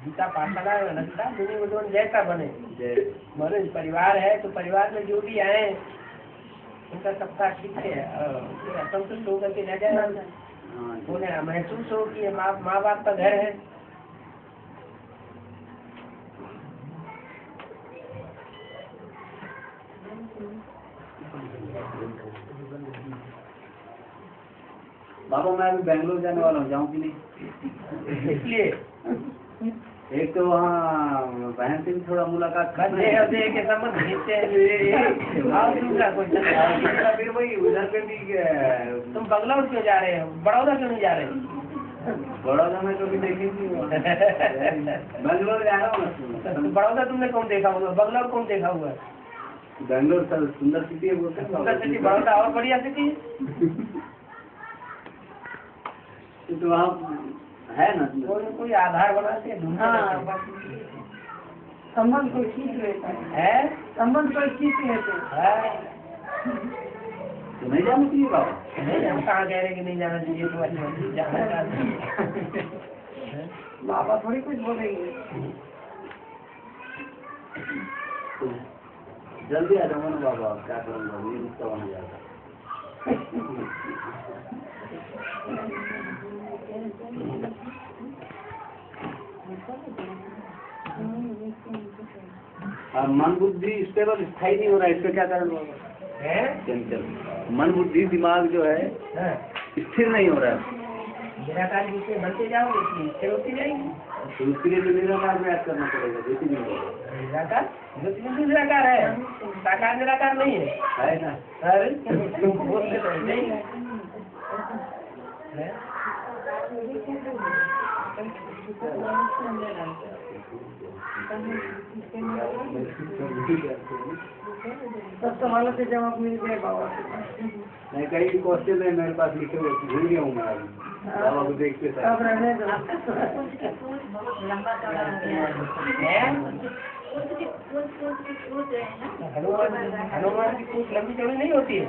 गीता पाठशाला का नक्शा मिनी मधुबन जैसा बने। मनुष्य परिवार है तो परिवार में जो भी आए उनका सबका ठीक है, संतुष्ट होकर के न जाए, उन्हें महसूस हो कि माँ बाप का घर है। बाबा मैं अभी बैंगलोर जाने वाला हूँ, जाऊँ कि नहीं? इसलिए एक तो वहाँ बहन से भी थोड़ा मुलाकात कर बस दे के संबंध खींचते हैं। और दूसरा क्वेश्चन, फिर वही उधर पे भी तुम बंगलौर क्यों जा रहे हो, बड़ौदा क्यों नहीं जा रहे? बड़ौदा में कभी देखेंगे बेंगलोर जा रहा हूँ। बड़ौदा तुमने कौन देखा हुआ, बंगलौर कौन देखा हुआ है? बेंगलोर सर सुंदर सिटी है, बोलते हैं सुंदर सिटी, बड़ौदा और बढ़िया सिटी है। तो वहाँ है ना कोई आधार बनाते हैं, ढूंढते रहते हैं। संबंध को खींच लेता है, संबंध को खींच लेते हैं। तो नहीं जाना चाहिए बाबा? नहीं, हम कहाँ कह रहे कि नहीं जाना चाहिए, तो अच्छी जाना चाहिए। बाबा थोड़ी कुछ बोलेंगे। जल्दी आ जाओ ना बाबा, क्या करूँगा, ये रुकता वहाँ जाता। मन बुद्धि स्टेबल स्थायी नहीं हो रहा है, इसका क्या कारण होगा? चंचल मन बुद्धि दिमाग जो है स्थिर नहीं हो रहा है। निराकार जिससे बनते जाओगे स्थिर होती जाएगी। तो उसके लिए तो निराकार में याद करना पड़ेगा, जैसे नहीं होगा। निराकार जो निराकार है, साकार निराकार नहीं है ना? अरे बोलते तो नहीं है। सब सवालों के जवाब मिल गए बाबा से। नहीं, कई क्वेश्चन है मेरे पास लिखे हुए, भूल गया हूँ मैं अभी। बाबा को देखते थे। अब रहने दो। लंबा चौड़ा हो गया हनुमान की पूछ लंबी चौड़ी नहीं होती है।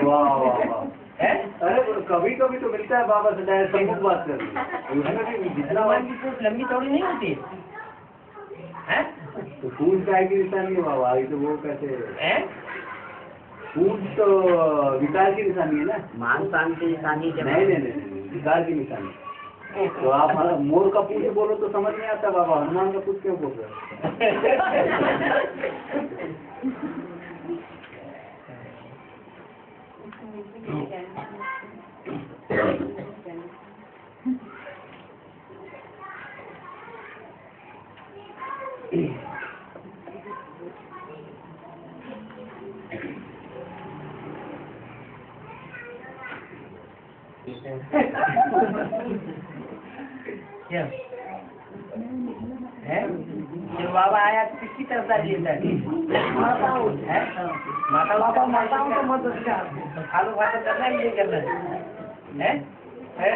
वाह वाह वाह। अरे कभी कभी तो मिलता है बाबा से डायरेक्ट सम्मुख बात करनी, उसमें भी जितना हनुमान की पूछ लंबी चौड़ी नहीं होती है। तो पूछ का की निशानी है बाबा, ये तो वो कैसे पूछ तो विकार की निशानी है ना, मान शान की निशानी जब नहीं नहीं नहीं, विकार की निशानी। तो आप मोर का पूछ बोलो तो समझ नहीं आता बाबा, हनुमान का पूछ क्यों बोल रहे क्या है? जो बाबा आया तो किसकी तरफ डालिए था? माताओं है बाबा माताओं को मदद कर। खालो खाते करना है, नहीं करना है? है?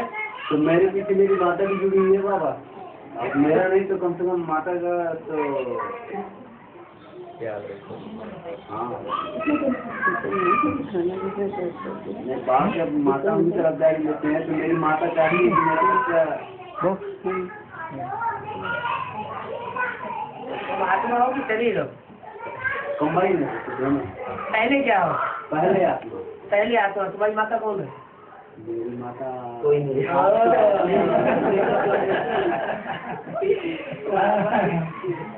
तो मेरे पीछे मेरी माता भी जुड़ी हुई है बाबा, अब मेरा नहीं तो कम से कम माता का तो क्या हाँ बात जब माता उनकी तरफ दायरी लेते हैं तो मेरी माता चाहिए कि मेरा आत्मा हो कि शरीर हो? कंबाइन है तो दोनों। पहले क्या हो? पहले आत्मा। पहले आत्मा। तुम्हारी माता कौन है? मेरी माता कोई नहीं। नहीं